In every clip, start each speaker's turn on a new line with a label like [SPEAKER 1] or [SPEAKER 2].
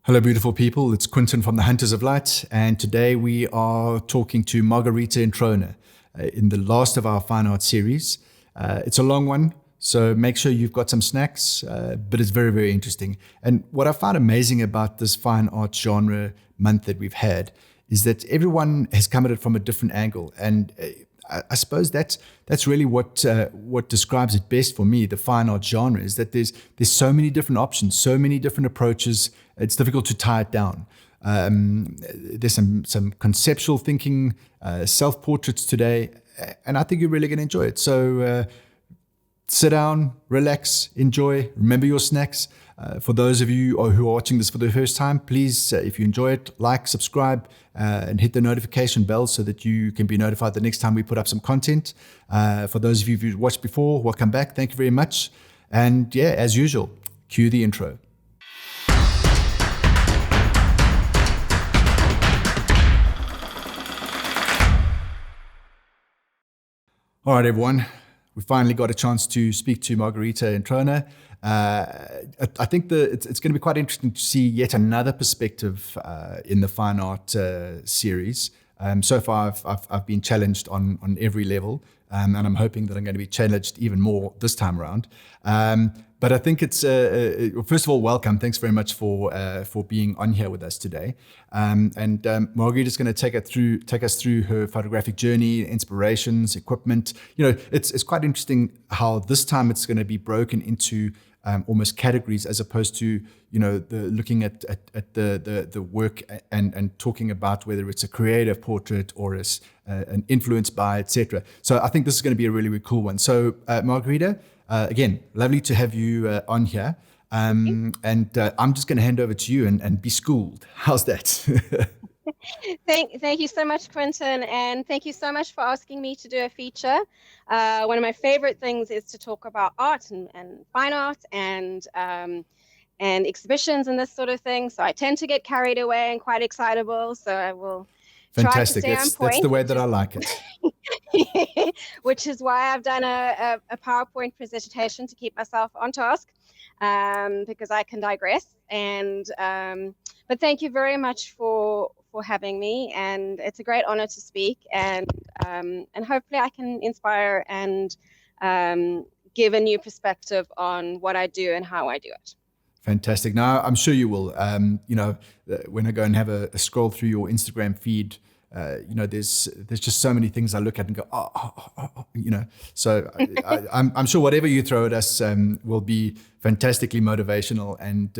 [SPEAKER 1] Hello, beautiful people. It's Quinton from the Hunters of Light, and today we are talking to Margherita Introna in the last of our fine art series. It's a long one, so make sure you've got some snacks, but it's very, very interesting. And what I found amazing about this fine art genre month that we've had is that everyone has come at it from a different angle, and I suppose that's really what describes it best for me. The fine art genre is that there's so many different options, so many different approaches. It's difficult to tie it down. There's some conceptual thinking, self-portraits today, and I think you're really going to enjoy it. So sit down, relax, enjoy. Remember your snacks. For those of you who are watching this for the first time, please, if you enjoy it, like, subscribe, and hit the notification bell so that you can be notified the next time we put up some content. For those of you who've watched before, welcome back. Thank you very much. And yeah, as usual, cue the intro. All right, everyone. We finally got a chance to speak to Margherita Introna. I think it's going to be quite interesting to see yet another perspective in the fine art series. So far, I've been challenged on every level, and I'm hoping that I'm going to be challenged even more this time around. But I think it's first of all, welcome. Thanks very much for being on here with us today. And Margherita's going to take us through her photographic journey, inspirations, equipment. You know, it's quite interesting how this time it's going to be broken into almost categories as opposed to looking at the work and talking about whether it's a creative portrait or an influenced by, etc. So I think this is going to be a really, really cool one. So Margherita, again, lovely to have you on here. And I'm just going to hand over to you and be schooled. How's that?
[SPEAKER 2] Thank you so much, Quentin, and thank you so much for asking me to do a feature. One of my favorite things is to talk about art and fine art and exhibitions and this sort of thing. So I tend to get carried away and quite excitable. So I will try to
[SPEAKER 1] Fantastic.
[SPEAKER 2] stay on
[SPEAKER 1] That's
[SPEAKER 2] point,
[SPEAKER 1] the way that I like it.
[SPEAKER 2] which is why I've done a PowerPoint presentation to keep myself on task, because I can digress. But thank you very much for having me, and it's a great honor to speak, and hopefully I can inspire and give a new perspective on what I do and how I do it.
[SPEAKER 1] Fantastic. Now, I'm sure you will. When I go and have a scroll through your Instagram feed, there's just so many things I look at and go, So I'm sure whatever you throw at us will be fantastically motivational and,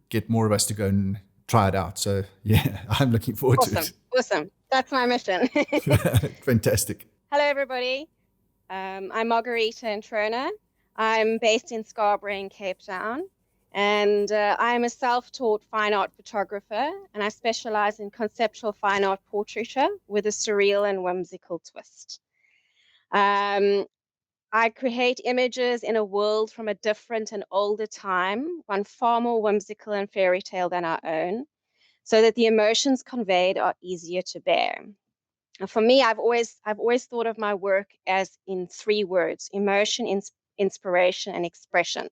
[SPEAKER 1] get more of us to go and try it out. So yeah, I'm looking forward to it.
[SPEAKER 2] Awesome. That's my mission.
[SPEAKER 1] Fantastic.
[SPEAKER 2] Hello, everybody. I'm Margherita Introna. I'm based in Scarborough in Cape Town, and I'm a self-taught fine art photographer, and I specialize in conceptual fine art portraiture with a surreal and whimsical twist. I create images in a world from a different and older time, one far more whimsical and fairy tale than our own, so that the emotions conveyed are easier to bear. For me, I've always thought of my work as in three words: emotion, inspiration, and expression.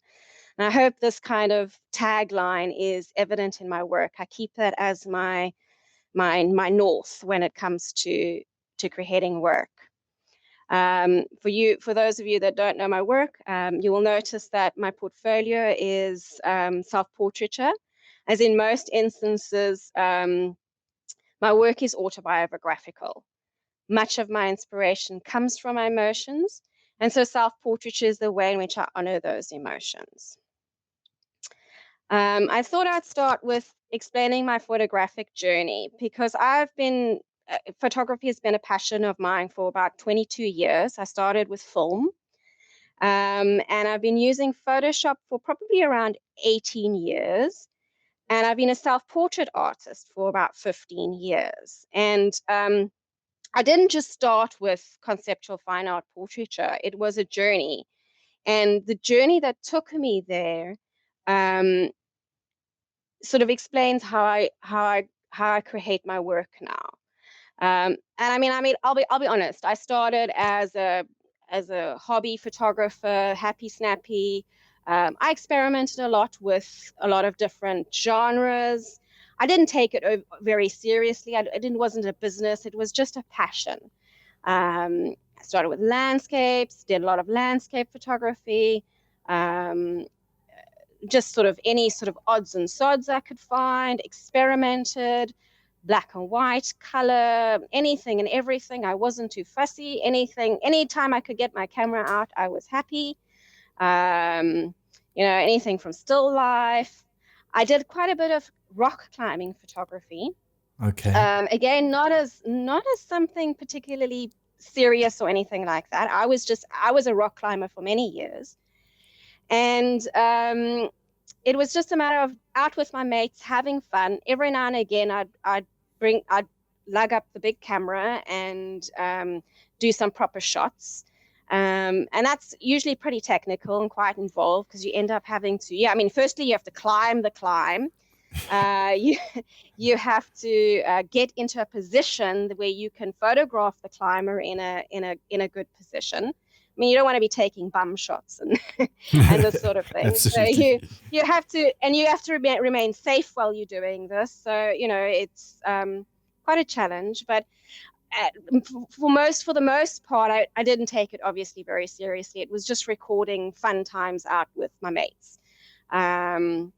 [SPEAKER 2] And I hope this kind of tagline is evident in my work. I keep that as my north when it comes to creating work. For those of you that don't know my work, you will notice that my portfolio is self-portraiture, as in most instances, my work is autobiographical. Much of my inspiration comes from my emotions, and so self-portraiture is the way in which I honor those emotions. I thought I'd start with explaining my photographic journey, because photography has been a passion of mine for about 22 years. I started with film, and I've been using Photoshop for probably around 18 years. And I've been a self-portrait artist for about 15 years. And I didn't just start with conceptual fine art portraiture. It was a journey. And the journey that took me there sort of explains how I create my work now. And I mean, I'll be honest. I started as a hobby photographer, happy snappy, I experimented a lot with a lot of different genres. I didn't take it very seriously. It wasn't a business. It was just a passion. I started with landscapes, did a lot of landscape photography, um, just sort of any sort of odds and sods I could find, experimented, black and white, color, anything and everything. I wasn't too fussy. Anytime I could get my camera out, I was happy. Um, anything from still life. I did quite a bit of rock climbing photography.
[SPEAKER 1] Okay.
[SPEAKER 2] Again, not as something particularly serious or anything like that. I was a rock climber for many years, and it was just a matter of out with my mates, having fun. Every now and again, I'd lug up the big camera and do some proper shots. And that's usually pretty technical and quite involved because you end up having to, yeah, I mean, firstly, you have to climb the climb. You you have to get into a position where you can photograph the climber in a good position. I mean, you don't want to be taking bum shots and and this sort of thing. So
[SPEAKER 1] Absolutely.
[SPEAKER 2] you have to, and you have to remain safe while you're doing this. So it's quite a challenge, but for the most part, I didn't take it obviously very seriously. It was just recording fun times out with my mates. Um,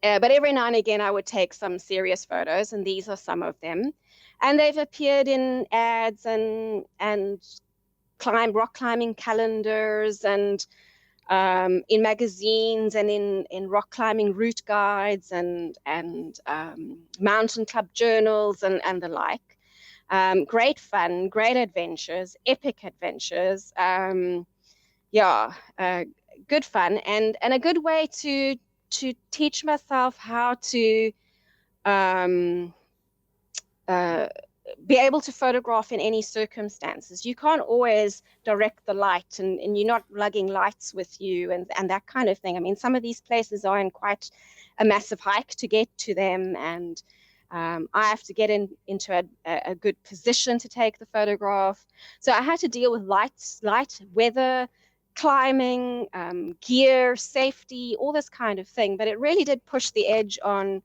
[SPEAKER 2] but every now and again, I would take some serious photos, and these are some of them. And they've appeared in ads and rock climbing calendars and in magazines and in rock climbing route guides and mountain club journals and the like. Great fun, great adventures, epic adventures. Yeah, good fun and a good way to teach myself how to um, uh, be able to photograph in any circumstances. You can't always direct the light, and you're not lugging lights with you and that kind of thing. I mean, some of these places are in quite a massive hike to get to them, and I have to get into a good position to take the photograph. So I had to deal with light, weather, climbing, gear, safety, all this kind of thing. But it really did push the edge on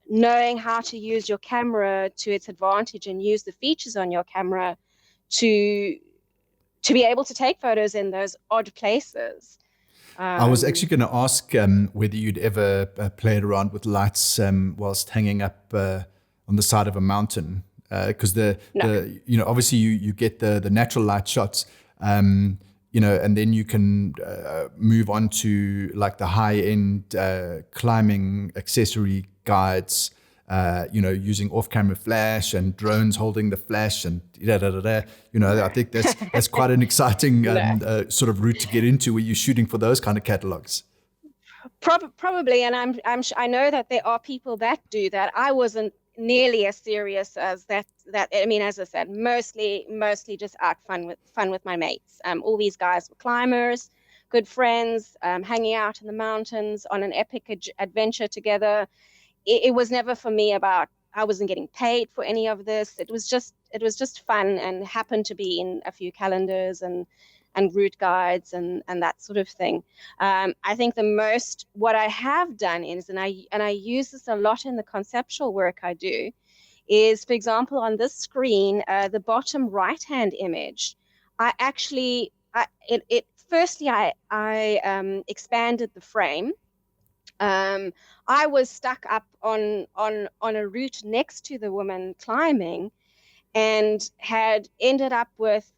[SPEAKER 2] knowing how to use your camera to its advantage and use the features on your camera to to be able to take photos in those odd places.
[SPEAKER 1] I was actually
[SPEAKER 2] Um,
[SPEAKER 1] going to ask whether you'd ever played around with lights whilst hanging up on the side of a mountain, because
[SPEAKER 2] no,
[SPEAKER 1] the obviously you get the natural light shots, and then you can move on to like the high end climbing accessory guides. Using off-camera flash and drones holding the flash and da da da da. I
[SPEAKER 2] no,
[SPEAKER 1] think that's quite an exciting
[SPEAKER 2] no.
[SPEAKER 1] sort of route to get into where you're shooting for those kind of catalogs.
[SPEAKER 2] Probably, and I know that there are people that do that. I wasn't nearly as serious as that. I mean, as I said, mostly just out fun with my mates. All these guys were climbers, good friends, hanging out in the mountains on an epic adventure together. It was never for me about I wasn't getting paid for any of this. It was just fun and happened to be in a few calendars and route guides and that sort of thing. I think the most what I have done is, and I use this a lot in the conceptual work I do, is for example on this screen, the bottom right hand image, I actually it firstly I expanded the frame. I was stuck up on a route next to the woman climbing and had ended up with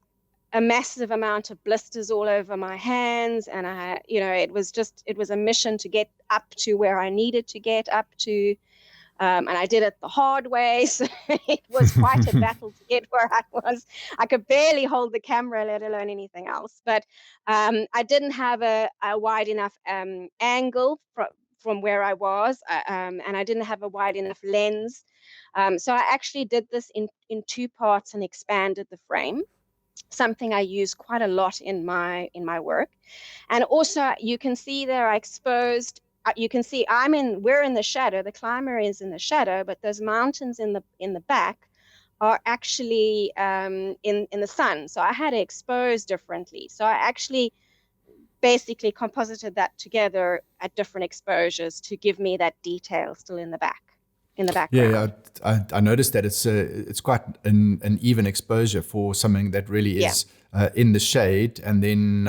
[SPEAKER 2] a massive amount of blisters all over my hands, and it was a mission to get up to where I needed to get up to. And I did it the hard way. So it was quite a battle to get where I was. I could barely hold the camera, let alone anything else. But I didn't have a wide enough angle from where I was, and I didn't have a wide enough lens. So I actually did this in two parts and expanded the frame, something I use quite a lot in my work. And also you can see there I exposed, you can see we're in the shadow, the climber is in the shadow, but those mountains in the back are actually in the sun. So I had to expose differently. So I actually basically composited that together at different exposures to give me that detail still in the
[SPEAKER 1] Yeah,
[SPEAKER 2] background.
[SPEAKER 1] I noticed that it's quite an even exposure for something that really
[SPEAKER 2] Yeah,
[SPEAKER 1] is in the shade, and then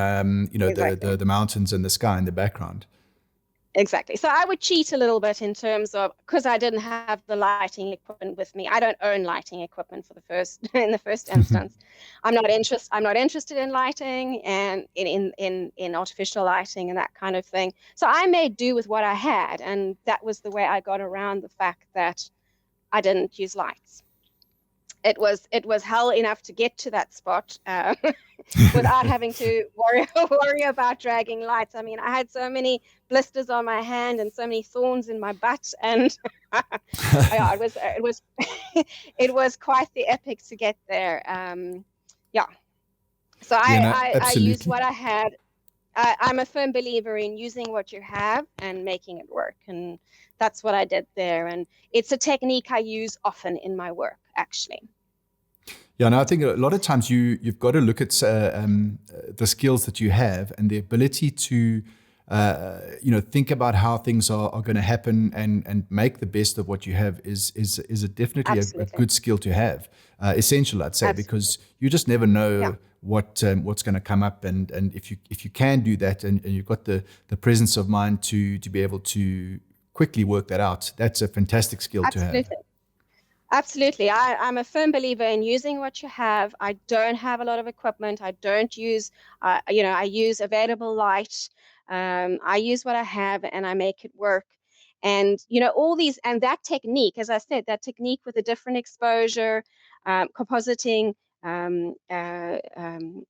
[SPEAKER 2] exactly.
[SPEAKER 1] the mountains and the sky in the background.
[SPEAKER 2] Exactly. So I would cheat a little bit in terms of, because I didn't have the lighting equipment with me. I don't own lighting equipment for the first in the first instance. I'm not interested in lighting and in artificial lighting and that kind of thing. So I made do with what I had, and that was the way I got around the fact that I didn't use lights. It was hell enough to get to that spot, without having to worry about dragging lights. I mean, I had so many blisters on my hand and so many thorns in my butt, and yeah, it was it was quite the epic to get there. Yeah, so
[SPEAKER 1] Yeah, no,
[SPEAKER 2] I used
[SPEAKER 1] absolutely.
[SPEAKER 2] what I had. I'm a firm believer in using what you have and making it work, and that's what I did there. And it's a technique I use often in my work, actually.
[SPEAKER 1] Yeah, and I think a lot of times you've got to look at the skills that you have and the ability to think about how things are going to happen and make the best of what you have is definitely a
[SPEAKER 2] Absolutely,
[SPEAKER 1] good skill to have, essential, I'd say,
[SPEAKER 2] absolutely,
[SPEAKER 1] because you just never
[SPEAKER 2] yeah.
[SPEAKER 1] know what's going to come up, and if you can do that, and you've got the presence of mind to be able to quickly work that out, that's a fantastic skill to have.
[SPEAKER 2] Absolutely. Absolutely. I'm a firm believer in using what you have. I don't have a lot of equipment. I don't use, I use available light. I use what I have and I make it work. And, all these, and that technique, as I said, that technique with a different exposure, compositing,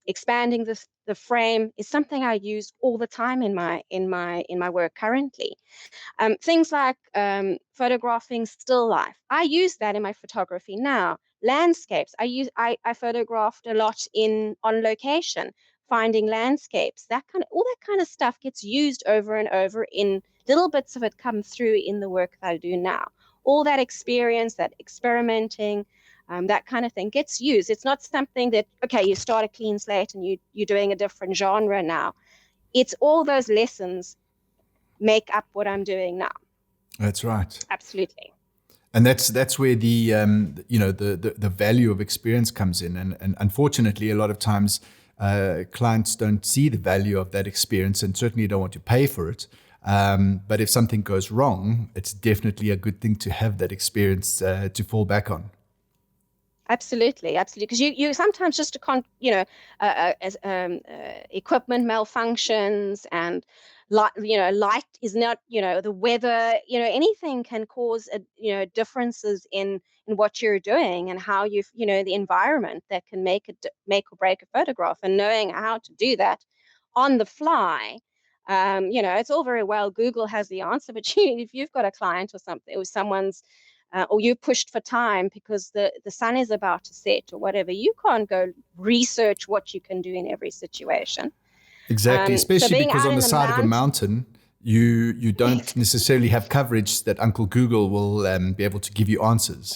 [SPEAKER 2] expanding the frame is something I use all the time in my work currently. Things like photographing still life. I use that in my photography now. Landscapes. I photographed a lot in on location, finding landscapes. All that kind of stuff gets used over and over in little bits of it come through in the work that I do now. All that experience, that experimenting, that kind of thing gets used. It's not something that, okay, you start a clean slate and you're doing a different genre now. It's all those lessons make up what I'm doing now.
[SPEAKER 1] That's right.
[SPEAKER 2] Absolutely.
[SPEAKER 1] And that's where the value of experience comes in, and unfortunately, a lot of times clients don't see the value of that experience, and certainly don't want to pay for it. But if something goes wrong, it's definitely a good thing to have that experience to fall back on.
[SPEAKER 2] Absolutely, absolutely. Because you sometimes just as equipment malfunctions and light is not, the weather, anything can cause differences in what you're doing and how the environment that can make or break a photograph. And knowing how to do that on the fly, it's all very well. Google has the answer, but if you've got a client or something, or someone's or you pushed for time because the sun is about to set or whatever, you can't go research what you can do in every situation.
[SPEAKER 1] Exactly,
[SPEAKER 2] So
[SPEAKER 1] especially
[SPEAKER 2] being
[SPEAKER 1] because
[SPEAKER 2] out
[SPEAKER 1] on
[SPEAKER 2] in
[SPEAKER 1] the
[SPEAKER 2] the
[SPEAKER 1] side of a
[SPEAKER 2] mountain,
[SPEAKER 1] mountain, you don't necessarily have coverage that Uncle Google will be able to give you answers.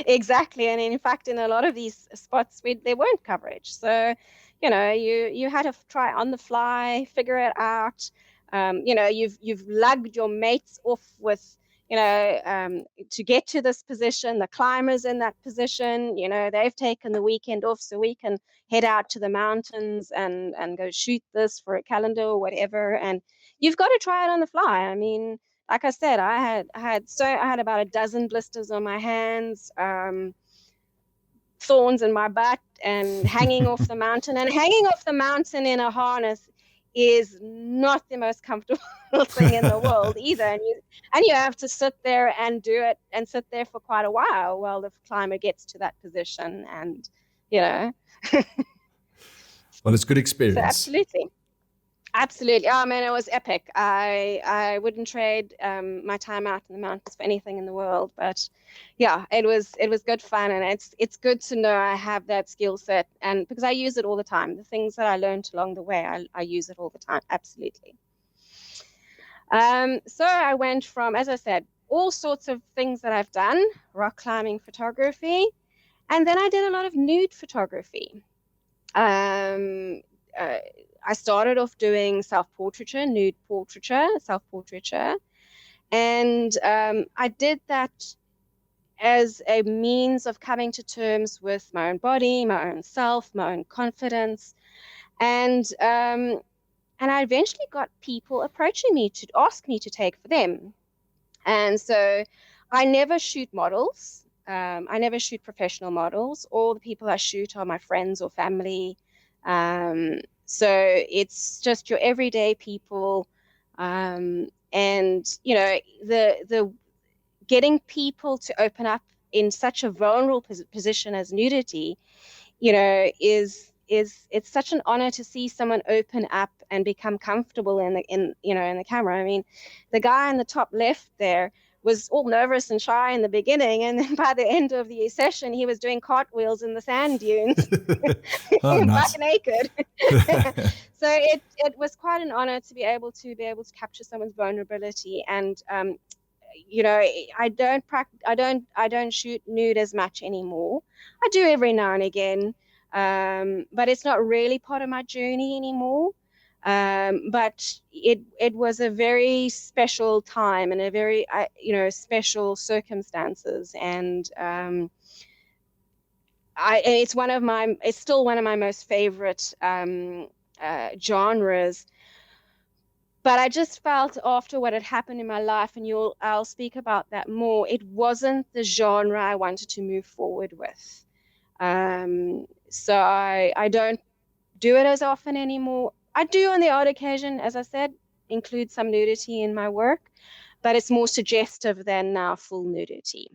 [SPEAKER 2] exactly. And in fact, in a lot of these spots, there weren't coverage. So, you had to try on the fly, figure it out. You've lugged your mates off with, to get to this position. The climbers in that position, they've taken the weekend off, so we can head out to the mountains and go shoot this for a calendar or whatever. And you've got to try it on the fly. I mean, like I said, I had about a dozen blisters on my hands, thorns in my butt, and hanging off the mountain. And hanging off the mountain in a harness is not the most comfortable thing in the world either. And you have to sit there and do it and sit there for quite a while the climber gets to that position. And you know,
[SPEAKER 1] Well, it's good
[SPEAKER 2] so
[SPEAKER 1] experience.
[SPEAKER 2] absolutely. Absolutely. Oh man, it was epic. I wouldn't trade my time out in the mountains for anything in the world. But yeah, it was good fun, and it's good to know I have that skill set, and because I use it all the time. The things that I learned along the way, I use it all the time. Absolutely. So I went from, as I said, all sorts of things that I've done, rock climbing, photography, and then I did a lot of nude photography. Um, uh, I started off doing self-portraiture, nude portraiture, self-portraiture, and I did that as a means of coming to terms with my own body, my own self, my own confidence, and I eventually got people approaching me to ask me to take for them. And so I never shoot models. I never shoot professional models. All the people I shoot are my friends or family. So it's just your everyday people. And the getting people to open up in such a vulnerable position as nudity, is it's such an honor to see someone open up and become comfortable in the camera. I mean, the guy in the top left there was all nervous and shy in the beginning, and then by the end of the session he was doing cartwheels in the sand dunes.
[SPEAKER 1] Oh,
[SPEAKER 2] Back
[SPEAKER 1] nice.
[SPEAKER 2] naked. So it was quite an honor to be able to capture someone's vulnerability. And I don't shoot nude as much anymore. I do every now and again, but it's not really part of my journey anymore. But it was a very special time and a very special circumstances, and it's still one of my most favorite genres. But I just felt after what had happened in my life, and I'll speak about that more, it wasn't the genre I wanted to move forward with. So I don't do it as often anymore. I do on the odd occasion, as I said, include some nudity in my work, but it's more suggestive than now full nudity.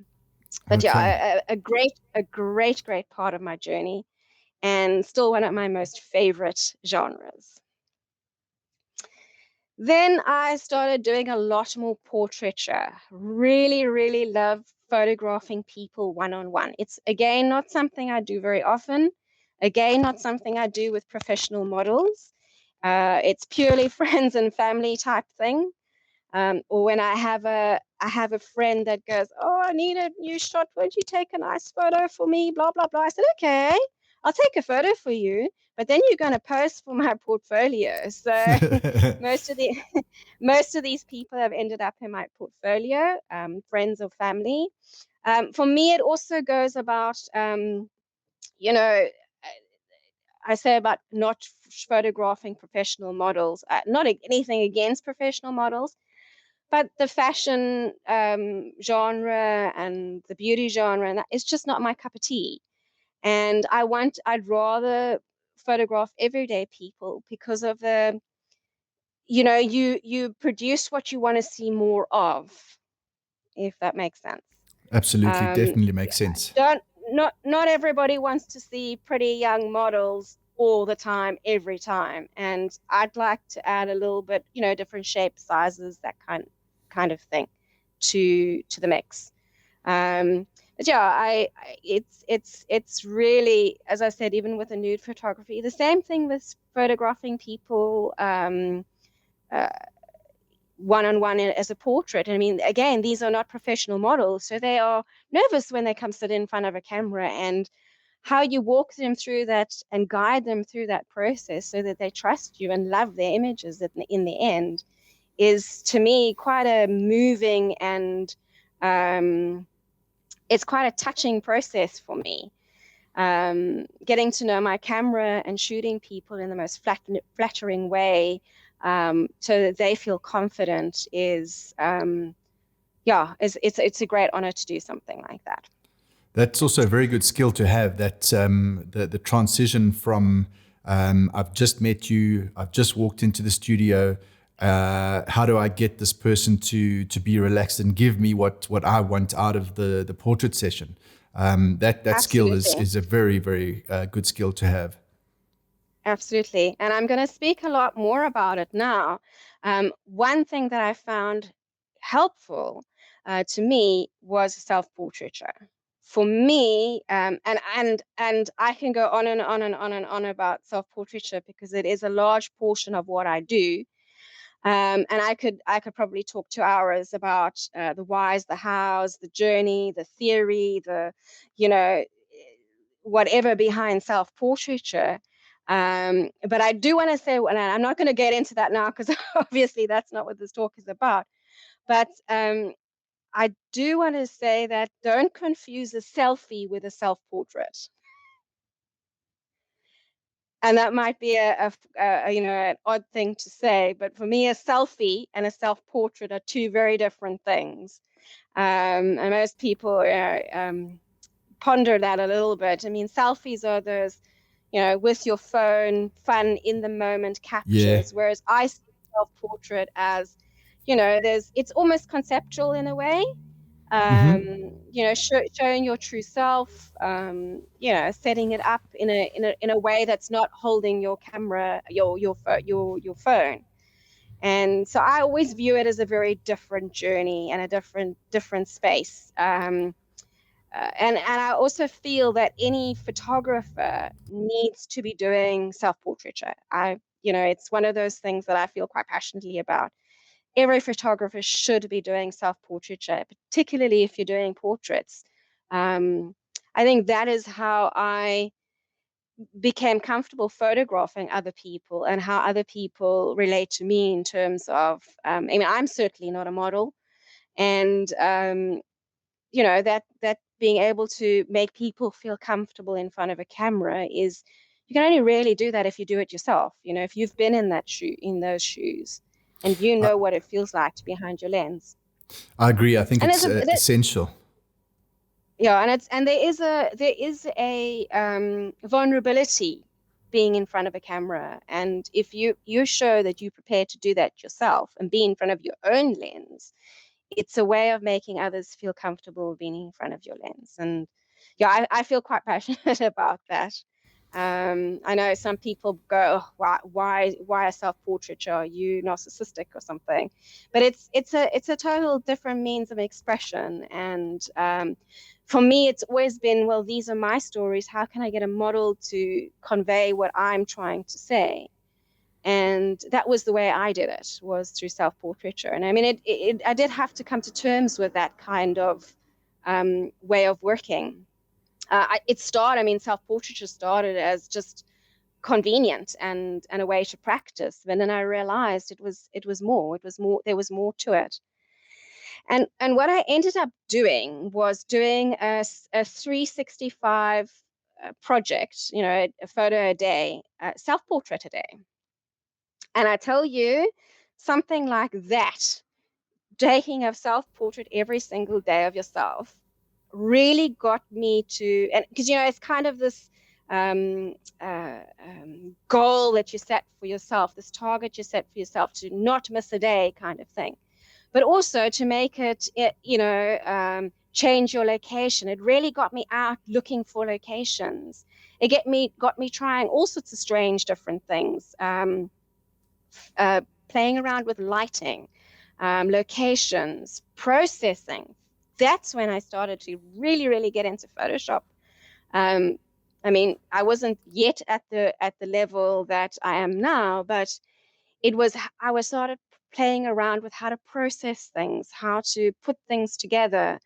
[SPEAKER 2] But
[SPEAKER 1] Okay.
[SPEAKER 2] yeah, a great part of my journey, and still one of my most favorite genres. Then I started doing a lot more portraiture. Really, really love photographing people one on one. It's again not something I do very often. Again, not something I do with professional models. It's purely friends and family type thing. Or when I have a friend that goes, "Oh, I need a new shot. Won't you take a nice photo for me?" Blah blah blah. I said, "Okay, I'll take a photo for you, but then you're going to post for my portfolio." So most of the most of these people have ended up in my portfolio, friends or family. For me, it also goes about, you know, I say about not photographing professional models, not anything against professional models, but the fashion genre and the beauty genre, and that is just not my cup of tea. And I'd rather photograph everyday people because of you produce what you want to see more of, if that makes sense.
[SPEAKER 1] Absolutely.
[SPEAKER 2] Um,
[SPEAKER 1] Definitely makes sense.
[SPEAKER 2] don't not everybody wants to see pretty young models all the time, every time. And I'd like to add a little bit, different shapes, sizes, that kind of thing to the mix. But yeah, it's really, as I said, even with the nude photography, the same thing with photographing people uh, one on one as a portrait. I mean, again, these are not professional models, so they are nervous when they come sit in front of a camera, and how you walk them through that and guide them through that process so that they trust you and love their images in the end is, to me, quite a moving and it's quite a touching process for me. Getting to know my camera and shooting people in the most flattering way, so that they feel confident is, yeah, it's a great honor to do something like that.
[SPEAKER 1] That's also a very good skill to have. That the transition from I've just met you, I've just walked into the studio. How do I get this person to be relaxed and give me what I want out of the portrait session? That skill
[SPEAKER 2] Absolutely.
[SPEAKER 1] is a very very good skill to have.
[SPEAKER 2] Absolutely. And I'm going to speak a lot more about it now. One thing that I found helpful to me was self-portraiture. For me, and I can go on and on and on and on about self-portraiture because it is a large portion of what I do. And I could probably talk 2 hours about the whys, the hows, the journey, the theory, the you know whatever behind self-portraiture. But I do want to say, and I'm not going to get into that now because obviously that's not what this talk is about. But I do want to say that don't confuse a selfie with a self-portrait. And that might be an odd thing to say, but for me, a selfie and a self-portrait are two very different things. And most people ponder that a little bit. I mean, selfies are those, with your phone, fun in the moment
[SPEAKER 1] Yeah.
[SPEAKER 2] captures, whereas I see self-portrait as, it's almost conceptual in a way.
[SPEAKER 1] Mm-hmm.
[SPEAKER 2] Showing your true self, setting it up in a way that's not holding your camera, your phone. And so I always view it as a very different journey and a different space. And I also feel that any photographer needs to be doing self-portraiture. It's one of those things that I feel quite passionately about. Every photographer should be doing self-portraiture, particularly if you're doing portraits. I think that is how I became comfortable photographing other people and how other people relate to me in terms of, I'm certainly not a model. And, that being able to make people feel comfortable in front of a camera is, you can only really do that if you do it yourself. If you've been in those shoes and
[SPEAKER 1] I,
[SPEAKER 2] what it feels like to be behind your lens.
[SPEAKER 1] I agree. I think
[SPEAKER 2] And
[SPEAKER 1] it's essential.
[SPEAKER 2] there is a vulnerability being in front of a camera, and if you show that you're prepared to do that yourself and be in front of your own lens, it's a way of making others feel comfortable being in front of your lens. And I feel quite passionate about that. I know some people go, oh, why a self-portraiture? Are you narcissistic or something? But it's a total different means of expression. And for me, it's always been, well, these are my stories. How can I get a model to convey what I'm trying to say? And that was the way I did it, was through self-portraiture. And I mean, I did have to come to terms with that kind of way of working. Self-portraiture started as just convenient and a way to practice. But then I realized it was more. There was more to it. And what I ended up doing was doing a 365 project, a photo a day, self-portrait a day. And I tell you, something like that, taking a self-portrait every single day of yourself, really got me to, and because it's kind of this goal that you set for yourself, this target you set for yourself to not miss a day, kind of thing. But also to make it, change your location. It really got me out looking for locations. It got me trying all sorts of strange different things. Playing around with lighting, locations, processing. That's when I started to really, really get into Photoshop. Um, I wasn't yet at the level that I am now, but I was started playing around with how to process things, how to put things together,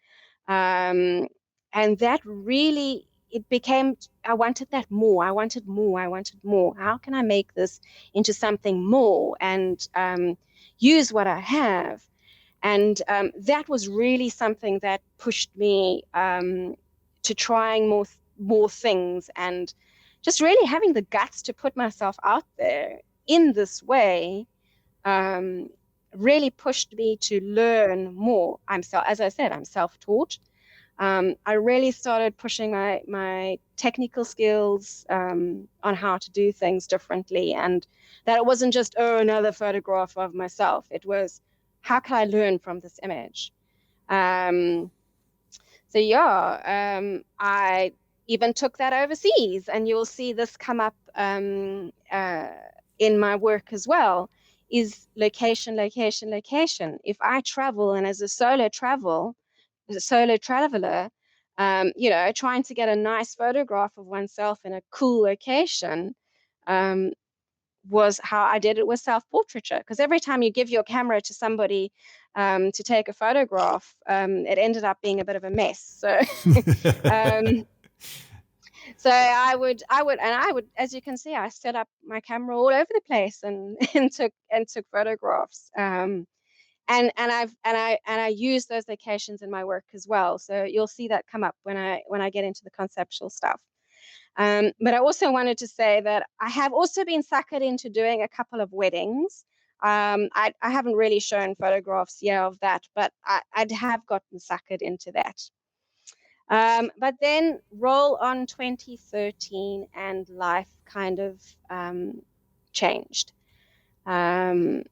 [SPEAKER 2] and that really, it became, I wanted that more. I wanted more. I wanted more. How can I make this into something more and use what I have? And that was really something that pushed me to trying more things, and just really having the guts to put myself out there in this way. Um, Really pushed me to learn more. As I said, I'm self-taught. I really started pushing my technical skills on how to do things differently, and that it wasn't just, oh, another photograph of myself. It was, how can I learn from this image? Um, I even took that overseas, and you'll see this come up in my work as well. Is location, location, location. If I travel, and as a solo traveler, trying to get a nice photograph of oneself in a cool location, um, was how I did it with self-portraiture. Because every time you give your camera to somebody to take a photograph, it ended up being a bit of a mess. So, um, So I would, as you can see, I set up my camera all over the place and and took photographs. And I use those locations in my work as well. So you'll see that come up when I get into the conceptual stuff. But I also wanted to say that I have also been suckered into doing a couple of weddings. I haven't really shown photographs yet of that, but I'd have gotten suckered into that. But then roll on 2013 and life kind of changed. Um,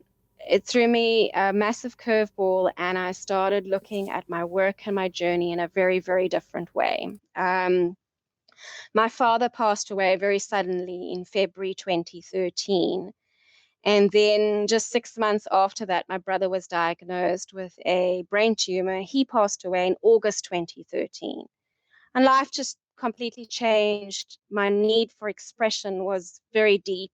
[SPEAKER 2] it threw me a massive curveball, and I started looking at my work and my journey in a very, very different way. My father passed away very suddenly in February 2013. And then just 6 months after that, my brother was diagnosed with a brain tumor. He passed away in August 2013. And life just completely changed. My need for expression was very deep.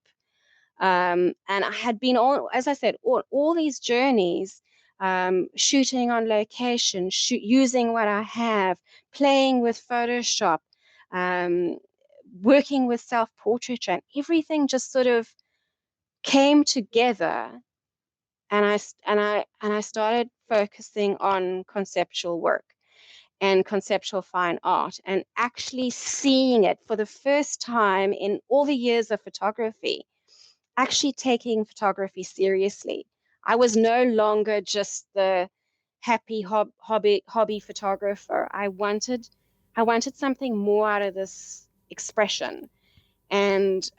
[SPEAKER 2] And I had been on, as I said, all these journeys, shooting on location, using what I have, playing with Photoshop, um, working with self-portraiture, and everything just sort of came together. And I started focusing on conceptual work and conceptual fine art, and actually seeing it for the first time in all the years of photography, actually taking photography seriously. I was no longer just the happy hobby photographer. I wanted something more out of this expression, and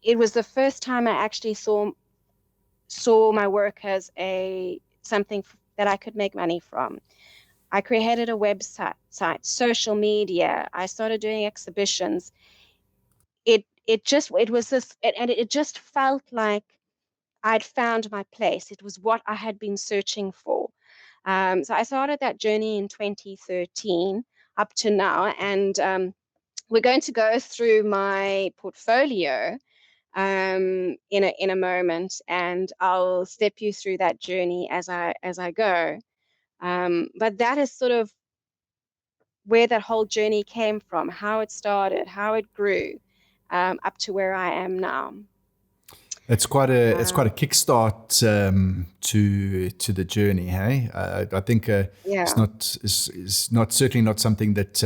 [SPEAKER 2] it was the first time I actually saw my work as a something that I could make money from. I created a website, social media. I started doing exhibitions. It just felt like I'd found my place. It was what I had been searching for. So I started that journey in 2013 up to now, and we're going to go through my portfolio in a moment, and I'll step you through that journey as I go. But that is sort of where that whole journey came from, how it started, how it grew, up to where I am now.
[SPEAKER 1] It's quite a
[SPEAKER 2] Um,
[SPEAKER 1] kickstart to the journey. Hey, I think it's
[SPEAKER 2] yeah,
[SPEAKER 1] not is not certainly not something that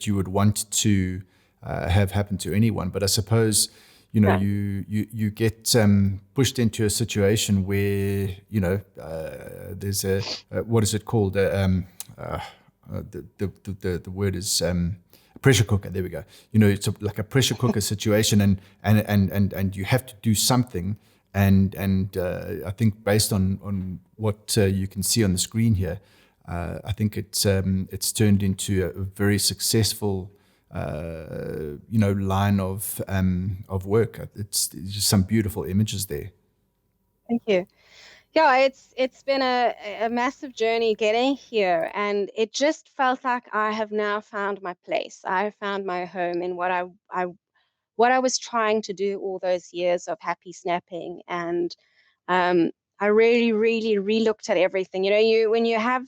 [SPEAKER 1] you would want to have happen to anyone. But I suppose
[SPEAKER 2] no,
[SPEAKER 1] you get pushed into a situation where there's a what is it called? The word is pressure cooker. There we go. It's like a pressure cooker situation, and you have to do something. And I think based on what you can see on the screen here, I think it's turned into a very successful line of work. It's just some beautiful images there.
[SPEAKER 2] thank you. Yeah, it's been a massive journey getting here, and it just felt like I have now found my place. I have found my home in what I was trying to do all those years of happy snapping. And um, I really, really relooked at everything. You when you have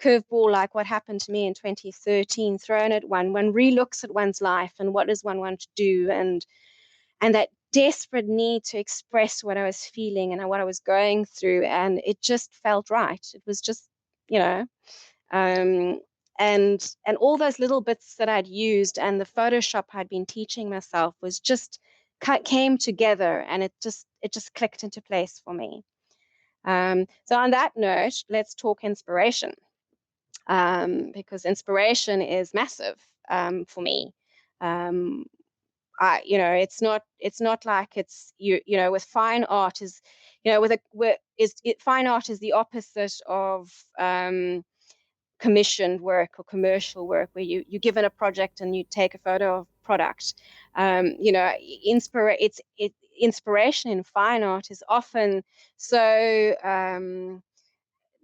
[SPEAKER 2] curveball like what happened to me in 2013 thrown at one relooks at one's life and what does one want to do, and that desperate need to express what I was feeling and what I was going through, and it just felt right. It was just, you know, um, and all those little bits that I'd used and the Photoshop I'd been teaching myself was just came together, and it just clicked into place for me. So on that note, let's talk inspiration, because inspiration is massive for me. Um, it's not like with fine art is, with a with, is it, fine art is the opposite of commissioned work or commercial work, where you're given a project and you take a photo of product. Inspiration in fine art is often so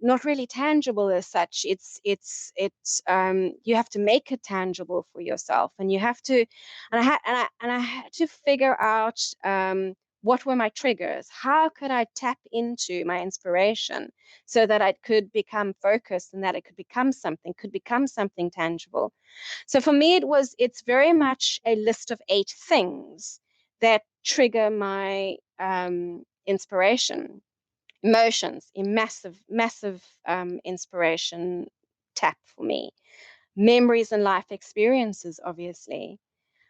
[SPEAKER 2] not really tangible as such. It's you have to make it tangible for yourself, and you have to, and I had to figure out what were my triggers? How could I tap into my inspiration so that I could become focused and that it could become something tangible? So for me, it's very much a list of 8 things that trigger my inspiration. Emotions, a massive inspiration tap for me. Memories and life experiences, obviously.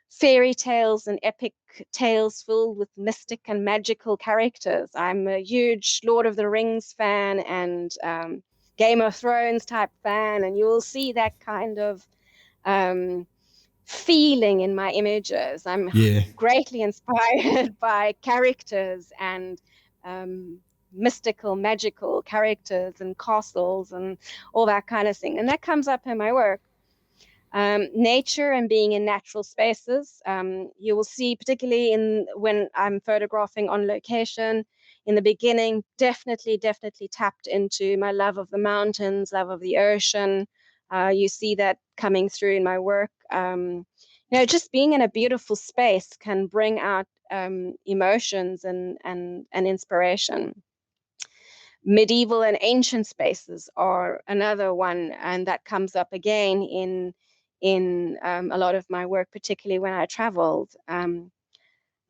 [SPEAKER 2] Fairy tales and epic tales filled with mystic and magical characters. I'm a huge Lord of the Rings fan and Game of Thrones type fan, and you will see that kind of um, feeling in my images. I'm
[SPEAKER 1] Yeah.
[SPEAKER 2] greatly inspired by characters and um, mystical, magical characters and castles and all that kind of thing. And that comes up in my work. Nature and being in natural spaces. You will see, particularly in when I'm photographing on location, in the beginning, definitely tapped into my love of the mountains, love of the ocean. You see that coming through in my work. Just being in a beautiful space can bring out emotions and inspiration. Medieval and ancient spaces are another one, and that comes up again in a lot of my work, particularly when I traveled.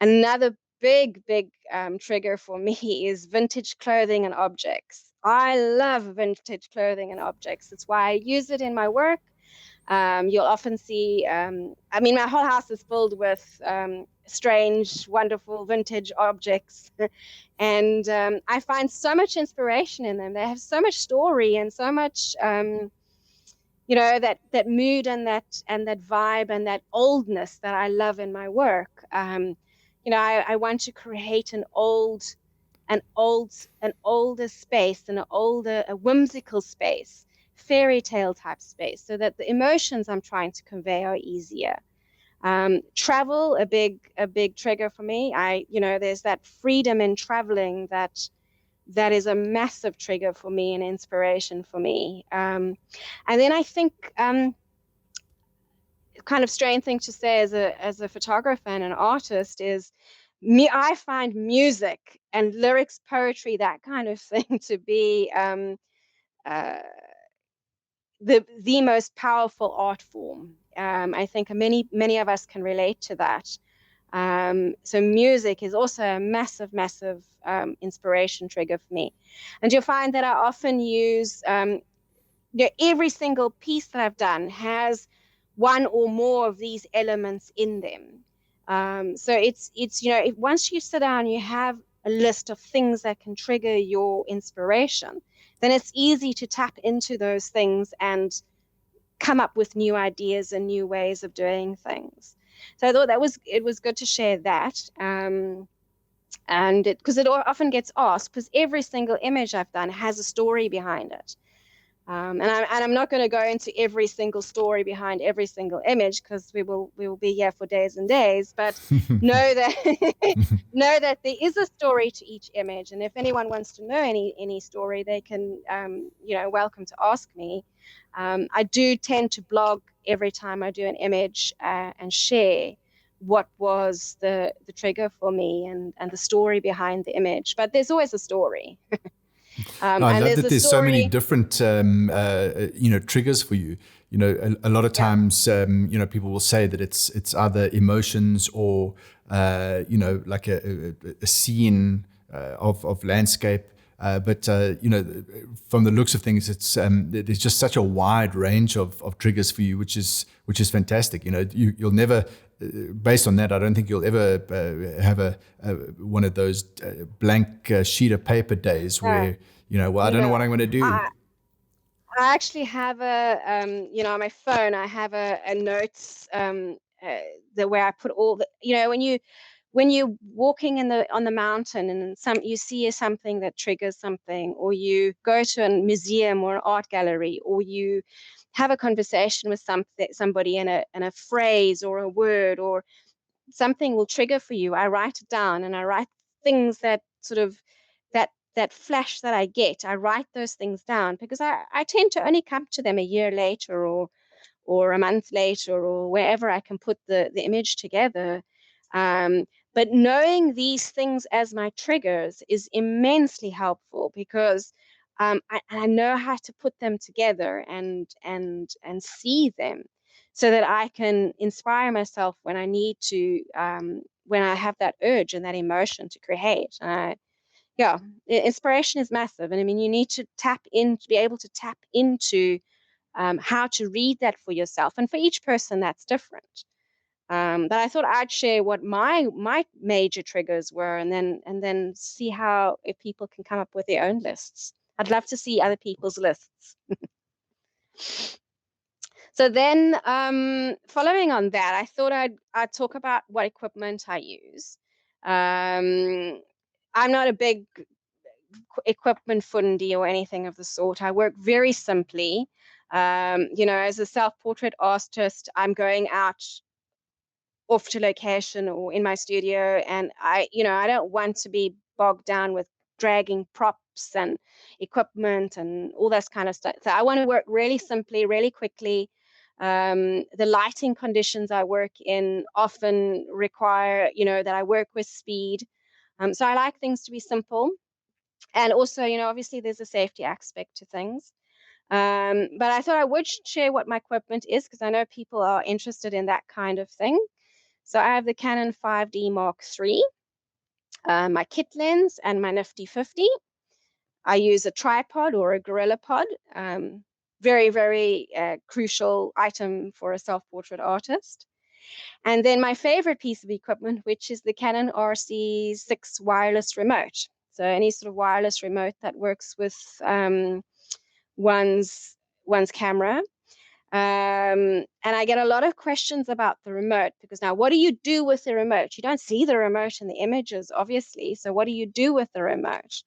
[SPEAKER 2] Another big trigger for me is vintage clothing and objects. I love vintage clothing and objects. That's why I use it in my work. You'll often see, my whole house is filled with strange, wonderful vintage objects. And I find so much inspiration in them. They have so much story and so much, that mood and that vibe and that oldness that I love in my work. I want to create an older space and a whimsical space, fairy tale type space, so that the emotions I'm trying to convey are easier. Travel, a big trigger for me. There's that freedom in traveling that is a massive trigger for me and inspiration for me. And then I think kind of strange thing to say as a photographer and an artist is me. I find music and lyrics, poetry, that kind of thing to be uh, the most powerful art form. I think many of us can relate to that. So music is also a massive inspiration trigger for me, and you'll find that I often use every single piece that I've done has one or more of these elements in them. So it's once you sit down, you have a list of things that can trigger your inspiration, then it's easy to tap into those things and come up with new ideas and new ways of doing things. So I thought it was good to share that. And because it often gets asked, because every single image I've done has a story behind it. And I'm not going to go into every single story behind every single image, because we will be here for days and days. But know that know that there is a story to each image, and if anyone wants to know any story, they can welcome to ask me. I do tend to blog every time I do an image and share what was the trigger for me and the story behind the image. But there's always a story.
[SPEAKER 1] No, I
[SPEAKER 2] And
[SPEAKER 1] love
[SPEAKER 2] there's
[SPEAKER 1] that
[SPEAKER 2] a
[SPEAKER 1] there's so many
[SPEAKER 2] story.
[SPEAKER 1] different, triggers for you. A lot of
[SPEAKER 2] Yeah.
[SPEAKER 1] times, people will say that it's either emotions or, like a scene of landscape. But from the looks of things, it's there's just such a wide range of triggers for you, which is fantastic. You'll never, based on that, I don't think you'll ever have one of those blank sheet of paper days
[SPEAKER 2] No,
[SPEAKER 1] where well, I don't know
[SPEAKER 2] no.
[SPEAKER 1] what I'm going to do.
[SPEAKER 2] I actually have on my phone, I have a notes, the where I put all the, when you're walking on the mountain and you see something that triggers something, or you go to a museum or an art gallery, or you have a conversation with somebody and a phrase or a word or something will trigger for you. I write it down, and I write things that sort of that flash that I get. I write those things down because I tend to only come to them a year later or a month later or wherever I can put the image together. But knowing these things as my triggers is immensely helpful, because I know how to put them together and see them, so that I can inspire myself when I need to, when I have that urge and that emotion to create. Yeah, inspiration is massive, and I mean, you need to be able to tap into how to read that for yourself, and for each person that's different. But I thought I'd share what my major triggers were, and then see how, if people can come up with their own lists. I'd love to see other people's lists. So then, following on that, I thought I'd talk about what equipment I use. I'm not a big equipment fundy or anything of the sort. I work very simply. As a self-portrait artist, I'm going out off to location or in my studio, and I don't want to be bogged down with dragging props and equipment and all this kind of stuff. So I want to work really simply, really quickly. The lighting conditions I work in often require, that I work with speed. So I like things to be simple. And also, obviously there's a safety aspect to things. But I thought I would share what my equipment is, because I know people are interested in that kind of thing. So I have the Canon 5D Mark III, my kit lens, and my nifty 50. I use a tripod or a gorilla pod. Very, very crucial item for a self-portrait artist. And then my favorite piece of equipment, which is the Canon RC6 wireless remote. So any sort of wireless remote that works with one's camera. And I get a lot of questions about the remote, because now, what do you do with the remote? You don't see the remote in the images, obviously. So what do you do with the remote?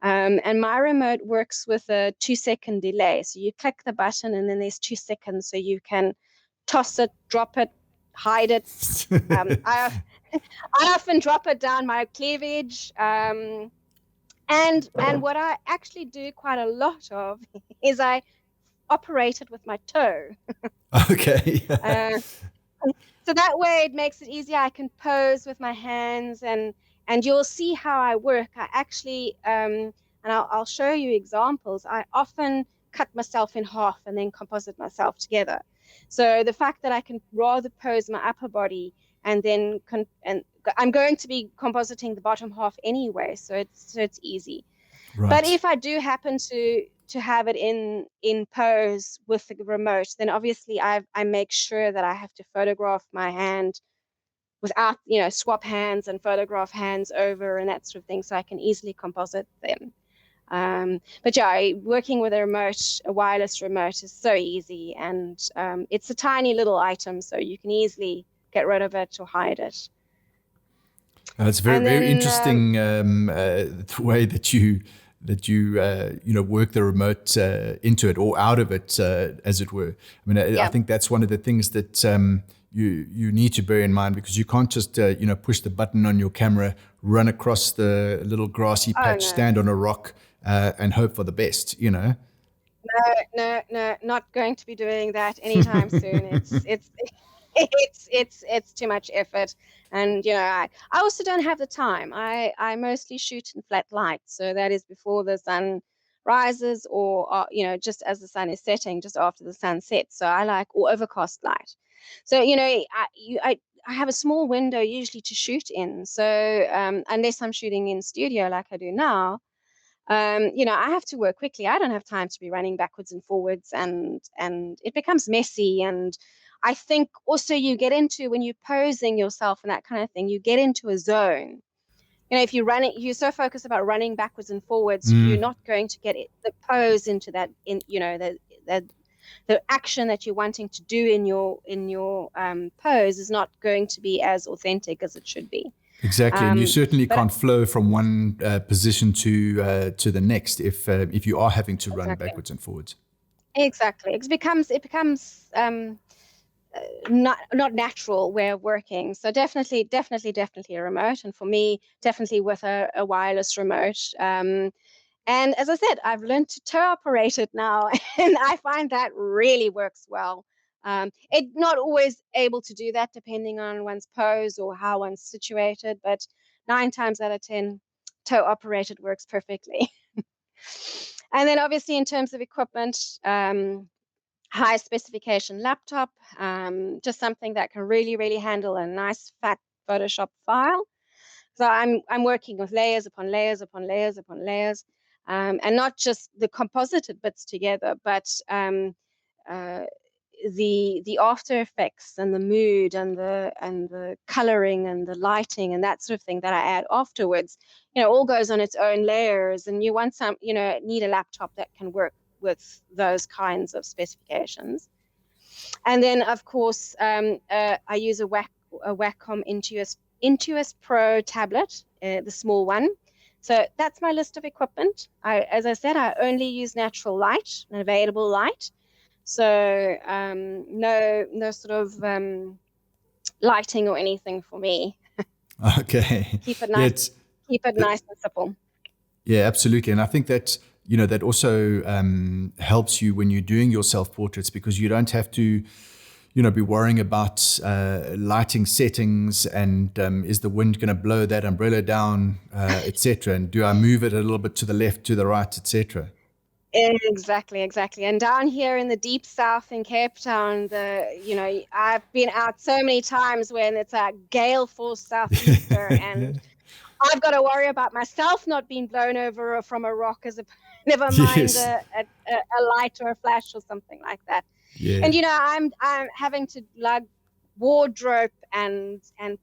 [SPEAKER 2] And my remote works with a 2-second delay. So you click the button and then there's 2 seconds. So you can toss it, drop it, hide it. I often drop it down my cleavage. And what I actually do quite a lot of is I operate it with my toe.
[SPEAKER 1] Okay.
[SPEAKER 2] So that way it makes it easier. I can pose with my hands, and you'll see how I work. I actually, and I'll show you examples. I often cut myself in half and then composite myself together. So the fact that I can rather pose my upper body and then and I'm going to be compositing the bottom half anyway, so it's easy. But
[SPEAKER 1] Right.
[SPEAKER 2] if I do happen to have it in pose with the remote, then obviously I make sure that I have to photograph my hand without, swap hands and photograph hands over and that sort of thing, so I can easily composite them. But yeah, working with a wireless remote is so easy, and it's a tiny little item, so you can easily get rid of it or hide it.
[SPEAKER 1] It's very,
[SPEAKER 2] And
[SPEAKER 1] very
[SPEAKER 2] then
[SPEAKER 1] interesting the way that you work the remote into it or out of it, as it were. I mean, I
[SPEAKER 2] yeah.
[SPEAKER 1] think that's one of the things that you need to bear in mind, because you can't just push the button on your camera, run across the little grassy
[SPEAKER 2] Oh
[SPEAKER 1] patch,
[SPEAKER 2] no.
[SPEAKER 1] stand on a rock, and hope for the best.
[SPEAKER 2] No, not going to be doing that anytime soon. It's too much effort, and I also don't have the time. I mostly shoot in flat light, so that is before the sun rises, or just as the sun is setting, just after the sun sets. So I like, or overcast light. So I have a small window usually to shoot in. So unless I'm shooting in studio like I do now, I have to work quickly. I don't have time to be running backwards and forwards, and it becomes messy. And I think also you get into, when you're posing yourself and that kind of thing, you get into a zone. If you're so focused about running backwards and forwards, you're not going to get the pose into that, the action that you're wanting to do in your pose is not going to be as authentic as it should be.
[SPEAKER 1] Exactly, and you certainly
[SPEAKER 2] But
[SPEAKER 1] can't flow from one position to the next if you are having to run
[SPEAKER 2] exactly.
[SPEAKER 1] backwards and forwards.
[SPEAKER 2] Exactly. It becomes not natural way of working. So definitely a remote, and for me, definitely with a wireless remote. And as I said, I've learned to toe operate it now, and I find that really works well. It not always able to do that depending on one's pose or how one's situated, but 9 times out of 10, toe operated works perfectly. And then obviously in terms of equipment, high specification laptop, just something that can really, really handle a nice fat Photoshop file. So I'm working with layers upon layers upon layers upon layers, and not just the composited bits together, but uh, the after effects and the mood and the coloring and the lighting and that sort of thing that I add afterwards, all goes on its own layers. And you want need a laptop that can work with those kinds of specifications. And then, of course, I use a Wacom Intuos Pro tablet, the small one. So that's my list of equipment. As I said, I only use natural light and available light. So no sort of lighting or anything for me.
[SPEAKER 1] Okay.
[SPEAKER 2] Keep it
[SPEAKER 1] Yeah,
[SPEAKER 2] nice. Keep it nice and simple.
[SPEAKER 1] yeah, absolutely. And I think that, that also helps you when you're doing your self-portraits, because you don't have to, be worrying about lighting settings and is the wind going to blow that umbrella down, etc. And do I move it a little bit to the left, to the right, etc.
[SPEAKER 2] Exactly, exactly. And down here in the deep south in Cape Town, I've been out so many times when it's a gale force southeaster, and I've got to worry about myself not being blown over from a rock, never mind
[SPEAKER 1] Yes.
[SPEAKER 2] a light or a flash or something like that.
[SPEAKER 1] Yeah.
[SPEAKER 2] And I'm having to lug wardrobe and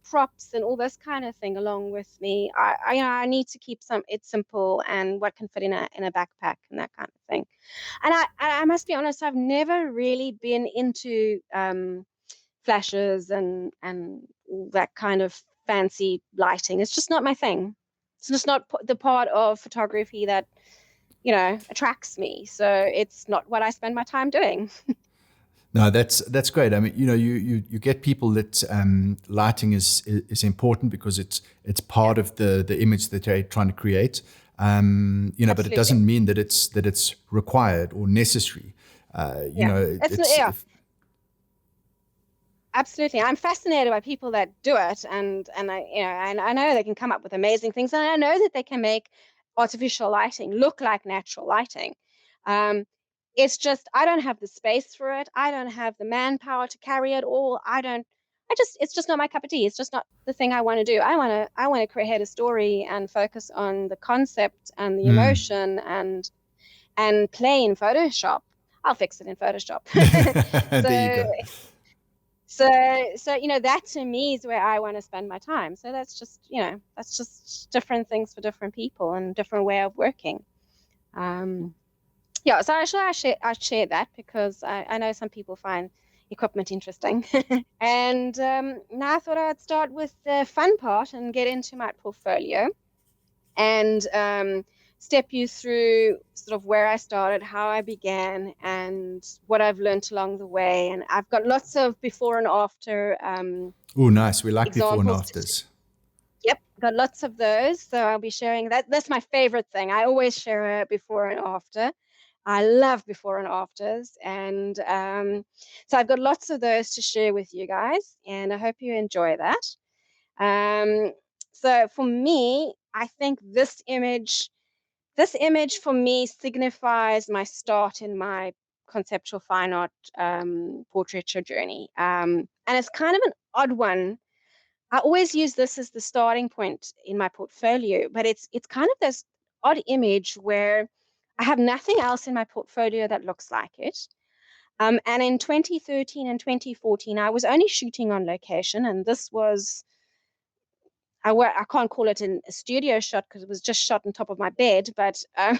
[SPEAKER 2] props and all this kind of thing along with me. I need to keep it simple and what can fit in a backpack and that kind of thing. And I must be honest, I've never really been into flashes and all that kind of fancy lighting. It's just not my thing. It's just not the part of photography that attracts me. So it's not what I spend my time doing.
[SPEAKER 1] No, that's great. I mean, you get people that lighting is important because it's part of the image that they're trying to create. But it
[SPEAKER 2] Absolutely.
[SPEAKER 1] doesn't mean that it's required or necessary.
[SPEAKER 2] Yeah.
[SPEAKER 1] It's
[SPEAKER 2] Yeah. Absolutely. I'm fascinated by people that do it, and I know they can come up with amazing things, and I know that they can make artificial lighting look like natural lighting. Um, it's just I don't have the space for it. I don't have the manpower to carry it all. It's just not my cup of tea. It's just not the thing I want to do. I want to create a story and focus on the concept and the emotion and play in Photoshop. I'll fix it in Photoshop.
[SPEAKER 1] there you
[SPEAKER 2] So
[SPEAKER 1] go.
[SPEAKER 2] so that to me is where I want to spend my time. So that's just different things for different people and different way of working. um yeah, so actually I share that because I know some people find equipment interesting. And now I thought I'd start with the fun part and get into my portfolio and step you through sort of where I started, how I began, and what I've learned along the way. And I've got lots of before and after
[SPEAKER 1] Oh, nice. We like before and
[SPEAKER 2] examples.
[SPEAKER 1] afters.
[SPEAKER 2] Yep, got lots of those. So I'll be sharing that. That's my favorite thing. I always share a before and after. I love before and afters. And so I've got lots of those to share with you guys. And I hope you enjoy that. Um, so for me, I think this image for me signifies my start in my conceptual fine art portraiture journey. And it's kind of an odd one. I always use this as the starting point in my portfolio, but it's kind of this odd image where I have nothing else in my portfolio that looks like it. And in 2013 and 2014, I was only shooting on location, and this was I can't call it a studio shot because it was just shot on top of my bed, but um,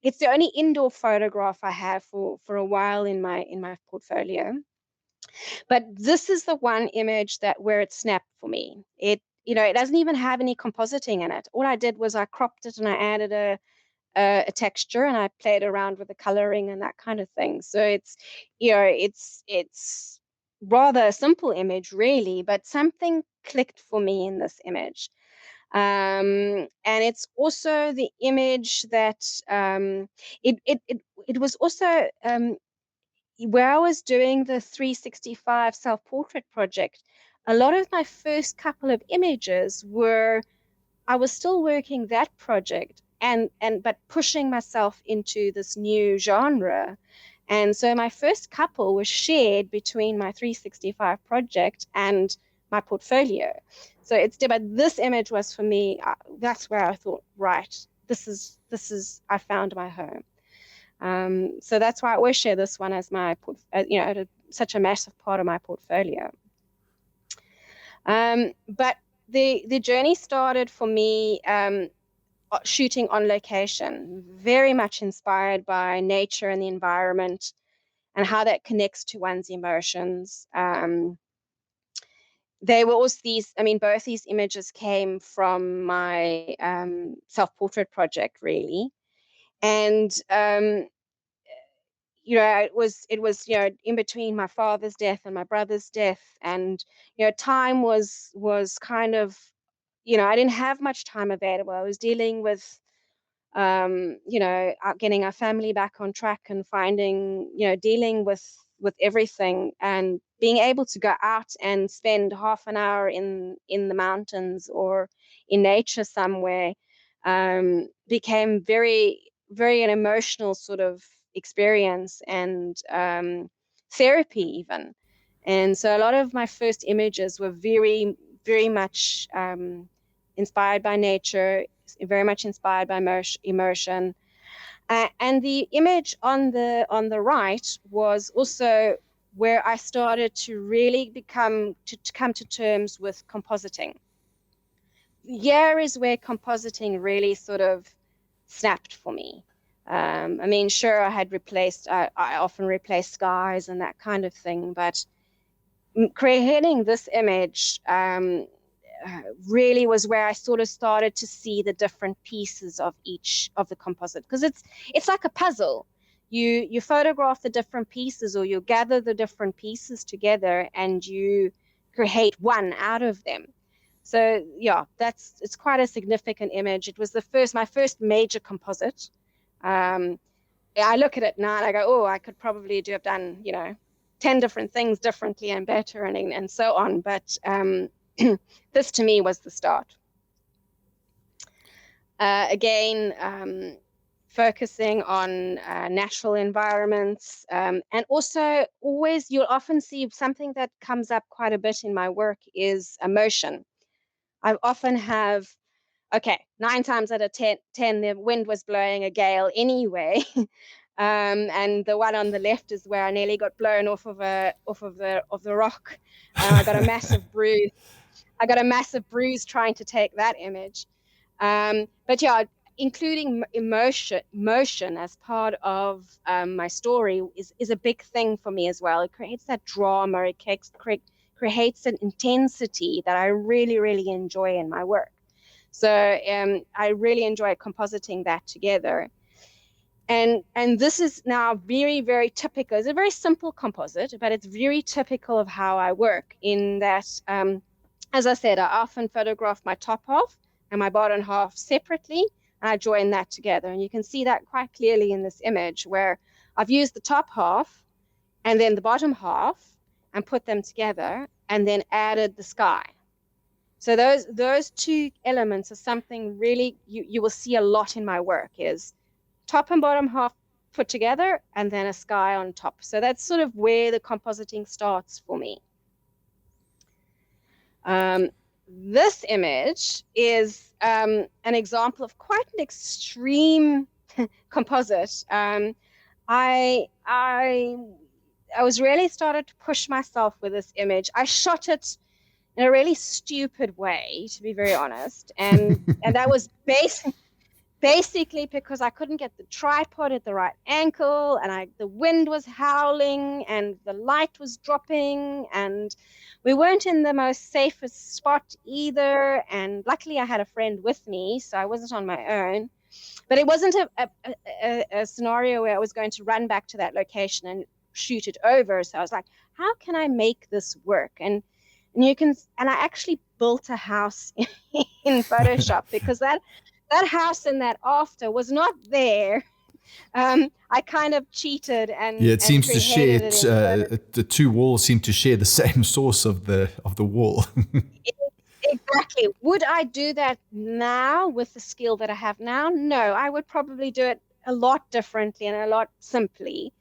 [SPEAKER 2] it's the only indoor photograph I have for a while in my portfolio. But this is the one image that where it snapped for me. It doesn't even have any compositing in it. All I did was I cropped it and I added a texture and I played around with the coloring and that kind of thing. So it's rather a simple image really, but something clicked for me in this image. And it's also the image that it was also where I was doing the 365 self-portrait project, a lot of my first couple of images were, I was still working that project but pushing myself into this new genre. And so my first couple was shared between my 365 project and my portfolio. So but this image was for me, that's where I thought, right, I found my home. So that's why I always share this one as such a massive part of my portfolio. But the journey started for me shooting on location, very much inspired by nature and the environment and how that connects to one's emotions. They were also both these images came from my self-portrait project, really. And it was in between my father's death and my brother's death, and time was kind of, I didn't have much time available. I was dealing with getting our family back on track and finding, dealing with everything, and being able to go out and spend half an hour in the mountains or in nature somewhere became very, very an emotional sort of experience, and therapy even. And so a lot of my first images were very, very much inspired by nature, very much inspired by emotion. And the image on the right was also where I started to really to come to terms with compositing. Here is where compositing really sort of snapped for me. Sure, I often replaced skies and that kind of thing, but creating this image really was where I sort of started to see the different pieces of each of the composite, because it's like a puzzle. You photograph the different pieces, or you gather the different pieces together, and you create one out of them. So yeah, it's quite a significant image. It was my first major composite. I look at it now and I go, oh, I could probably have done 10 different things differently and better, and so on. But this to me was the start. Again, focusing on natural environments, and also always, you'll often see something that comes up quite a bit in my work is emotion. I often have, okay, 9 times out of 10, the wind was blowing a gale anyway. And the one on the left is where I nearly got blown off of the rock. I got a massive bruise. I got a massive bruise trying to take that image. But yeah, including motion as part of my story is a big thing for me as well. It creates that drama. It creates an intensity that I really, really enjoy in my work. So I really enjoy compositing that together. And this is now very, very typical. It's a very simple composite, but it's very typical of how I work, in that, as I said, I often photograph my top half and my bottom half separately, and I join that together. And you can see that quite clearly in this image, where I've used the top half and then the bottom half and put them together, and then added the sky. So those two elements are something really you will see a lot in my work, is top and bottom half put together, and then a sky on top. So that's sort of where the compositing starts for me. This image is an example of quite an extreme composite. I was really started to push myself with this image. I shot it in a really stupid way, to be very honest, and that was basically because I couldn't get the tripod at the right angle, and the wind was howling, and the light was dropping, and we weren't in the most safest spot either. And luckily I had a friend with me, so I wasn't on my own. But it wasn't a scenario where I was going to run back to that location and shoot it over. So I was like, how can I make this work? And I actually built a house in Photoshop, because that house in that after was not there I kind of cheated
[SPEAKER 1] Yeah, it
[SPEAKER 2] and
[SPEAKER 1] seems to share
[SPEAKER 2] created it
[SPEAKER 1] it.
[SPEAKER 2] in Photoshop.
[SPEAKER 1] The two walls seem to share the same source of the wall.
[SPEAKER 2] Exactly. Would I do that now with the skill that I have now? No, I would probably do it a lot differently and a lot simply.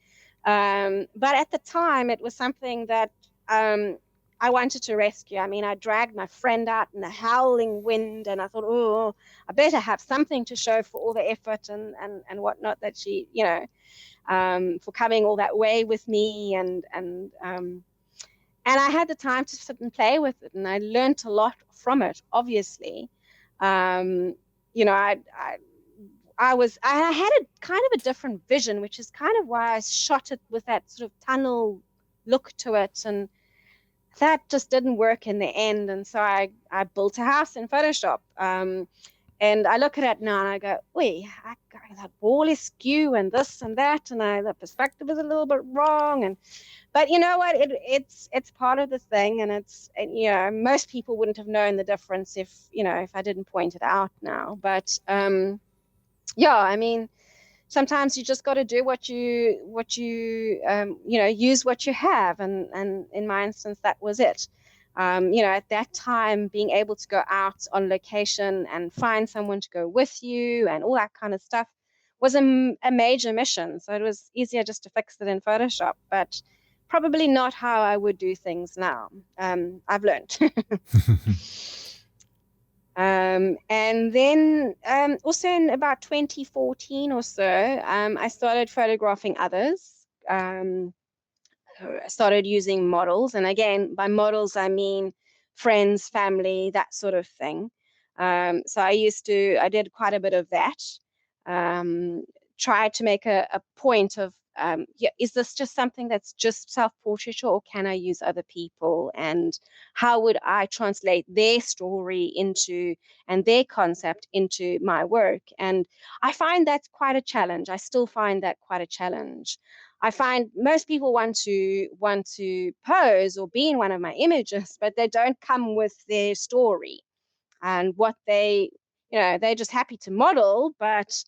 [SPEAKER 2] But at the time, it was something that um, I wanted to rescue. I mean, I dragged my friend out in the howling wind, and I thought, oh, I better have something to show for all the effort and whatnot that she, for coming all that way with me, and I had the time to sit and play with it, and I learned a lot from it. Obviously, um, you know, I had a kind of a different vision, which is kind of why I shot it with that sort of tunnel look to it, and that just didn't work in the end. And so I built a house in Photoshop. And I look at it now and I go, wait, that wall is skew and this and that, and the perspective is a little bit wrong. But you know what? It's part of the thing, and most people wouldn't have known the difference if I didn't point it out now. But yeah, I mean, sometimes you just got to do what you use what you have, and in my instance, that was it. At that time, being able to go out on location and find someone to go with you and all that kind of stuff was a major mission. So it was easier just to fix it in Photoshop, but probably not how I would do things now. I've learned. And then also in about 2014 or so, I started photographing others. I started using models. And again, by models, I mean friends, family, that sort of thing. So I did quite a bit of that. Um, Tried to make a point of, yeah, is this just something that's just self-portraiture, or can I use other people? And how would I translate their story into and their concept into my work? And I find that's quite a challenge. I still find that quite a challenge. I find most people want to pose or be in one of my images, but they don't come with their story and what they're just happy to model, but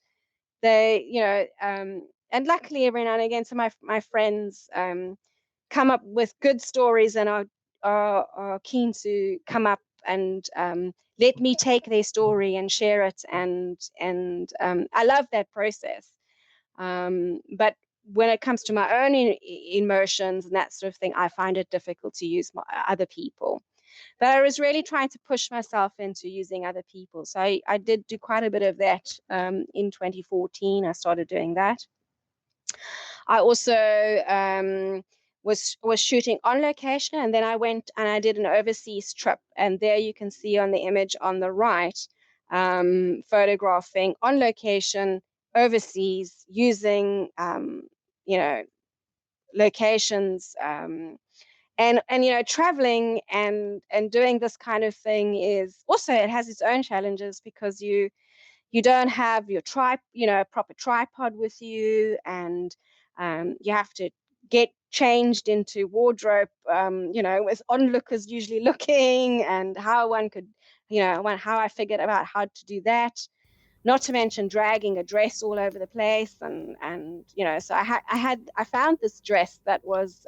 [SPEAKER 2] and luckily every now and again, some of my friends come up with good stories and are keen to come up and let me take their story and share it, and I love that process. But when it comes to my own emotions and that sort of thing, I find it difficult to use other people. But I was really trying to push myself into using other people. So I did do quite a bit of that in 2014. I started doing that. I also was shooting on location, and then I went and I did an overseas trip. And there you can see on the image on the right, photographing on location overseas using you know locations, and traveling and doing this kind of thing is also, it has its own challenges, because you don't have your a proper tripod with you, and you have to get changed into wardrobe, with onlookers usually looking, and how one could, how I figured out how to do that. Not to mention dragging a dress all over the place, and so I found this dress that was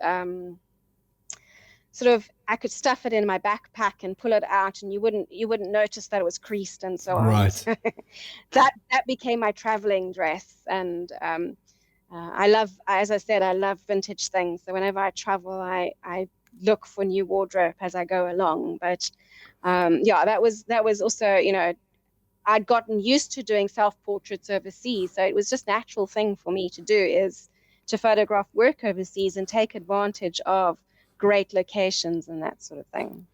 [SPEAKER 2] sort of, I could stuff it in my backpack and pull it out, and you wouldn't notice that it was creased and so on.
[SPEAKER 1] Right.
[SPEAKER 2] So that became my traveling dress. And I love, as I said, I love vintage things. So whenever I travel, I look for new wardrobe as I go along. But yeah, that was also, I'd gotten used to doing self-portraits overseas, so it was just a natural thing for me to do, is to photograph work overseas and take advantage of great locations and that sort of thing.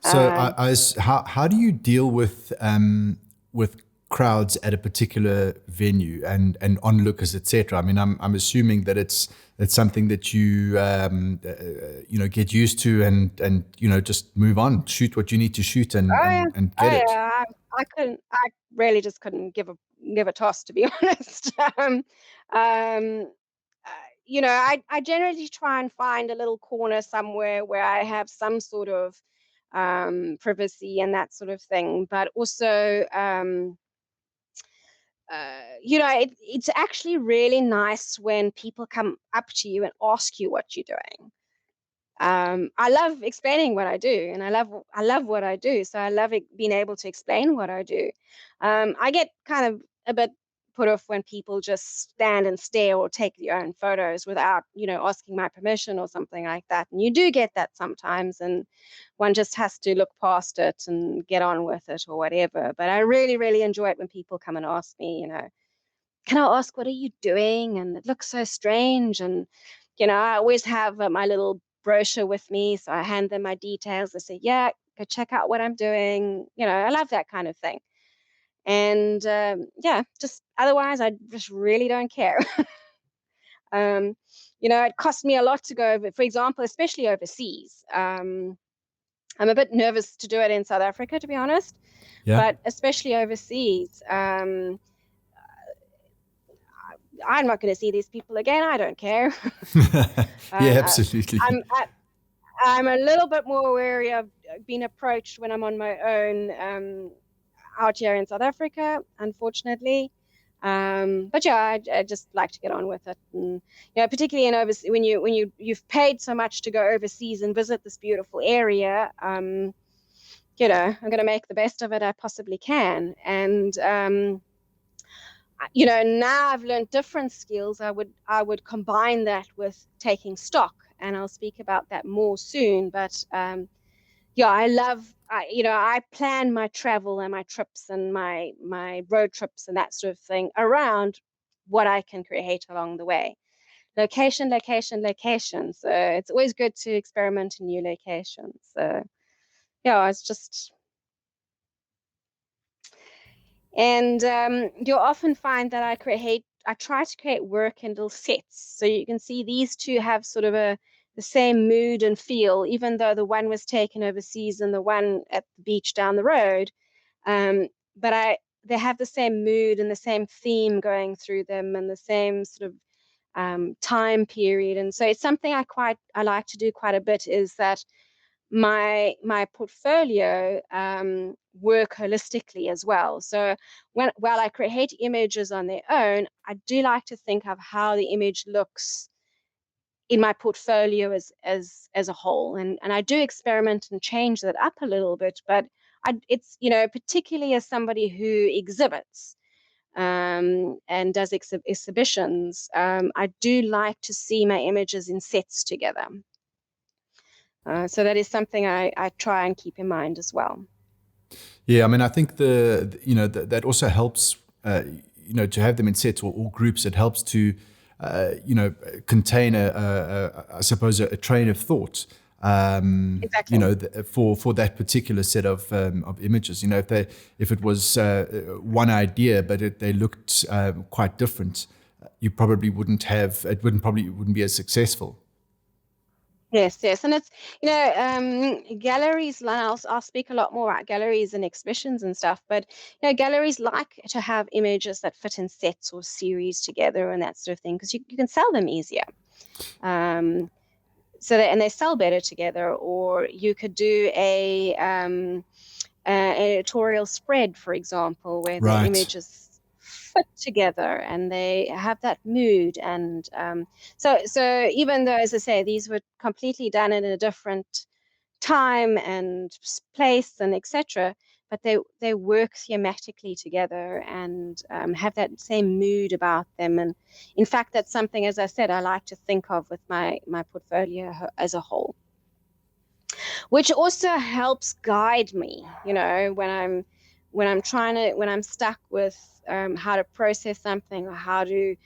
[SPEAKER 1] So,
[SPEAKER 2] Um,
[SPEAKER 1] how do you deal with crowds at a particular venue and onlookers, etc.? I mean, I'm assuming that it's something that you get used to and just move on, shoot what you need to shoot, and
[SPEAKER 2] oh yeah,
[SPEAKER 1] and
[SPEAKER 2] oh
[SPEAKER 1] get it.
[SPEAKER 2] yeah. I really just couldn't give a toss, to be honest. Um, I generally try and find a little corner somewhere where I have some sort of privacy and that sort of thing. But also, it's actually really nice when people come up to you and ask you what you're doing. I love explaining what I do, and I love what I do. So I love being able to explain what I do. I get kind of a bit put off when people just stand and stare or take their own photos without, asking my permission or something like that. And you do get that sometimes, and one just has to look past it and get on with it or whatever. But I really, really enjoy it when people come and ask me, can I ask, what are you doing? And it looks so strange. And, I always have my little brochure with me. So I hand them my details. I say, yeah, go check out what I'm doing. I love that kind of thing. And yeah, just otherwise, I just really don't care. um, it cost me a lot to go over, for example, especially overseas. I'm a bit nervous to do it in South Africa, to be honest,
[SPEAKER 1] Yeah.
[SPEAKER 2] but especially overseas. I'm not going to see these people again. I don't care.
[SPEAKER 1] Yeah,
[SPEAKER 2] uh,
[SPEAKER 1] absolutely.
[SPEAKER 2] I'm I, I'm a little bit more wary of being approached when I'm on my own out here in South Africa, unfortunately. But yeah, I just like to get on with it, and particularly in overseas, when you've paid so much to go overseas and visit this beautiful area. I'm going to make the best of it I possibly can, and now I've learned different skills. I would combine that with taking stock, and I'll speak about that more soon. But yeah, I plan my travel and my trips and my road trips and that sort of thing around what I can create along the way. Location, location, location. So it's always good to experiment in new locations. So yeah, it's just. And you'll often find that I try to create work in little sets. So you can see these two have sort of the same mood and feel, even though the one was taken overseas and the one at the beach down the road. But they have the same mood and the same theme going through them and the same sort of time period. And so it's something I like to do quite a bit, is that my portfolio work holistically as well. So while I create images on their own, I do like to think of how the image looks in my portfolio as a whole, and I do experiment and change that up a little bit. But it's particularly as somebody who exhibits and does exhibitions, I do like to see my images in sets together. So that is something I try and keep in mind as well.
[SPEAKER 1] Yeah, I mean, I think that also helps. To have them in sets or groups, it helps to contain I suppose a train of thought.
[SPEAKER 2] Exactly.
[SPEAKER 1] For that particular set of images. If it was one idea, but they looked quite different, you probably wouldn't have. It wouldn't be as successful.
[SPEAKER 2] Yes, yes, and it's galleries. I'll speak a lot more about galleries and exhibitions and stuff. But galleries like to have images that fit in sets or series together and that sort of thing, because you can sell them easier. Um, and they sell better together. Or you could do an editorial spread, for example, where the
[SPEAKER 1] Right.
[SPEAKER 2] images fit together and they have that mood. And so even though, as I say, these were completely done in a different time and place and etc., but they work thematically together and have that same mood about them. And in fact, that's something, as I said, I like to think of with my portfolio as a whole, which also helps guide me, when I'm stuck with how to process something, or how to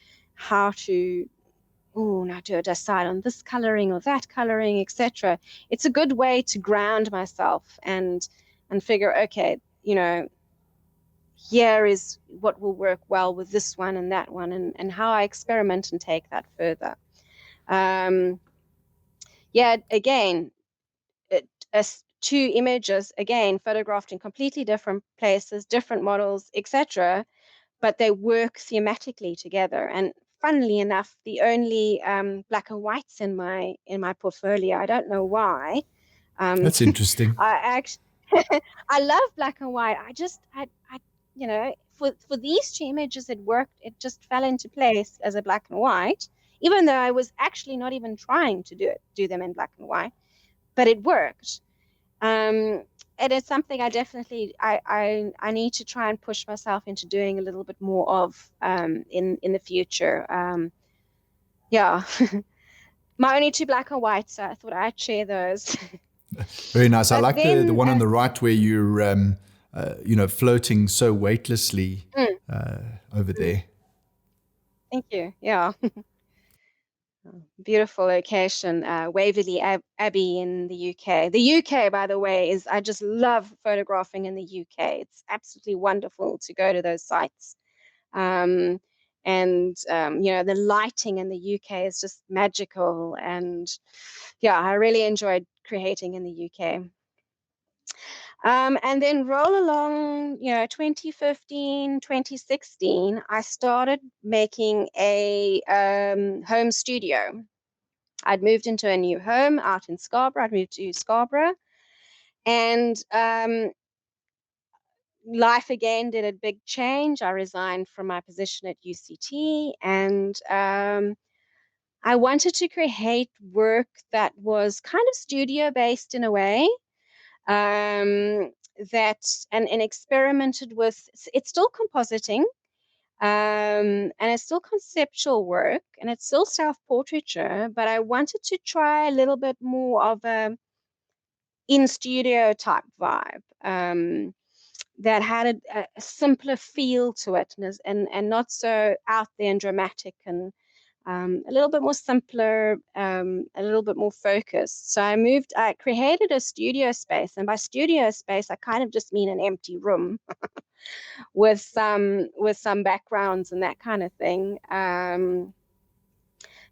[SPEAKER 2] oh, now to decide on this coloring or that coloring, etc. It's a good way to ground myself and figure, okay, here is what will work well with this one and that one, and how I experiment and take that further. Um, yeah, again, as two images, again, photographed in completely different places, different models, etc., but they work thematically together. And funnily enough, the only black and whites in my portfolio. I don't know why. Um,
[SPEAKER 1] That's interesting.
[SPEAKER 2] I actually I love black and white. I just I for these two images, it worked. It just fell into place as a black and white, even though I was actually not even trying to do them in black and white, but it worked. And it's something I definitely I need to try and push myself into doing a little bit more of in the future. Yeah. My only two black and white, so I thought I'd share those.
[SPEAKER 1] Very nice. I
[SPEAKER 2] But
[SPEAKER 1] like the
[SPEAKER 2] then,
[SPEAKER 1] one on the right where you're, floating so weightlessly
[SPEAKER 2] mm,
[SPEAKER 1] uh, over
[SPEAKER 2] mm,
[SPEAKER 1] there.
[SPEAKER 2] thank you. Yeah, beautiful location, Waverley Abbey in the UK. The UK, by the way, is I just love photographing in the UK. It's absolutely wonderful to go to those sites. Um, and the lighting in the UK is just magical. And yeah, I really enjoyed creating in the UK. And then roll along, 2015, 2016, I started making a home studio. I'd moved into a new home out in Scarborough. I'd moved to Scarborough, and life again did a big change. I resigned from my position at UCT, and I wanted to create work that was kind of studio based in a way. um, that and experimented with. It's still compositing, and it's still conceptual work, and it's still self-portraiture, but I wanted to try a little bit more of a in studio type vibe, that had a simpler feel to it, and not so out there and dramatic, and a little bit more simpler, a little bit more focused. So I created a studio space. And by studio space, I kind of just mean an empty room with some backgrounds and that kind of thing.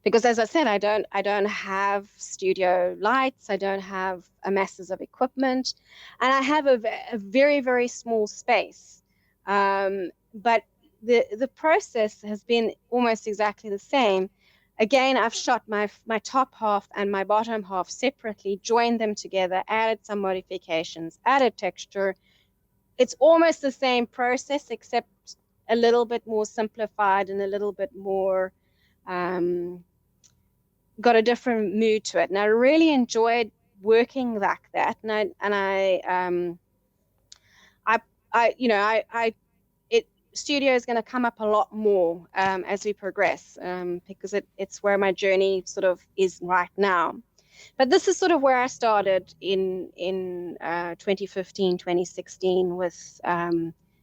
[SPEAKER 2] Because as I said, I don't have studio lights, I don't have a masses of equipment, and I have a very, very small space. But the process has been almost exactly the same. Again, I've shot my top half and my bottom half separately, joined them together, added some modifications, added texture. It's almost the same process, except a little bit more simplified and a little bit more um, got a different mood to it. And I really enjoyed working like that. I, it studio is going to come up a lot more as we progress, because it's where my journey sort of is right now. But this is sort of where I started in 2015, 2016 with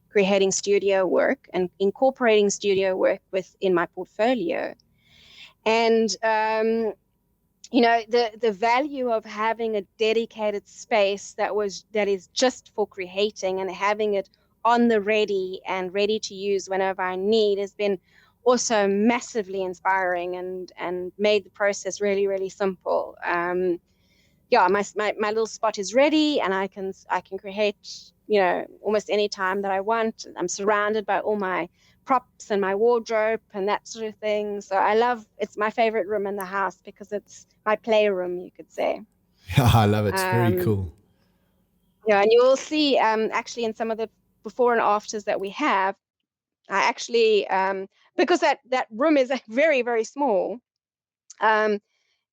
[SPEAKER 2] creating studio work and incorporating studio work within my portfolio. And the value of having a dedicated space that is just for creating, and having it on the ready and ready to use whenever I need, has been also massively inspiring, and made the process really, really simple. Yeah, my little spot is ready, and I can create, almost any time that I want. I'm surrounded by all my props and my wardrobe and that sort of thing. So it's my favorite room in the house, because it's my playroom, you could say.
[SPEAKER 1] Yeah, I love it. It's very
[SPEAKER 2] Um,
[SPEAKER 1] cool.
[SPEAKER 2] yeah, and you will see, actually, in some of the before and afters that we have, I actually, because that room is very, very small. Um,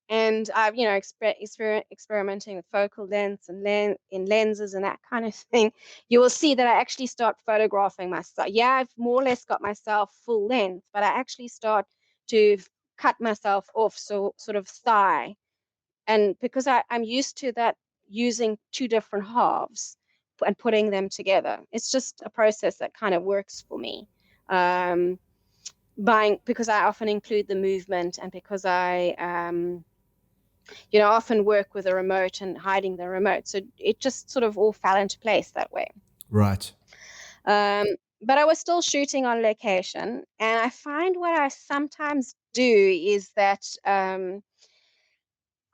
[SPEAKER 2] and I've experimenting with focal lengths and in lenses and that kind of thing. You will see that I actually start photographing myself. Yeah, I've more or less got myself full length, but I actually start to cut myself off, so sort of thigh. And because I'm used to that, using two different halves and putting them together, it's just a process that kind of works for me. um, because I often include the movement, and because I often work with a remote and hiding the remote. So it just sort of all fell into place that way.
[SPEAKER 1] Right.
[SPEAKER 2] Um, but I was still shooting on location. And I find what I sometimes do is that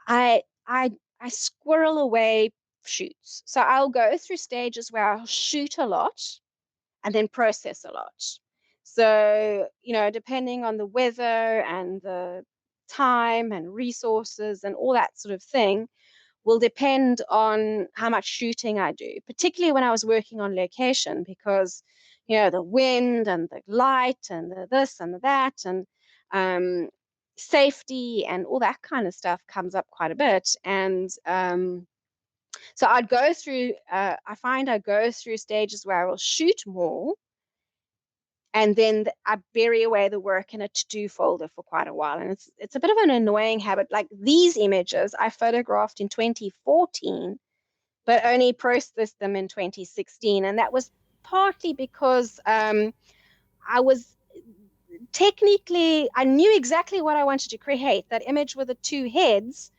[SPEAKER 2] I, I, I squirrel away shoots. So I'll go through stages where I'll shoot a lot and then process a lot. So, depending on the weather and the time and resources and all that sort of thing, will depend on how much shooting I do, particularly when I was working on location, because the wind and the light and the this and the that, and safety and all that kind of stuff comes up quite a bit. And so I'd go through, I find I go through stages where I will shoot more, and then I bury away the work in a to-do folder for quite a while. And it's a bit of an annoying habit. Like these images I photographed in 2014, but only processed them in 2016. And that was partly because I was technically, I knew exactly what I wanted to create. That image with the two heads,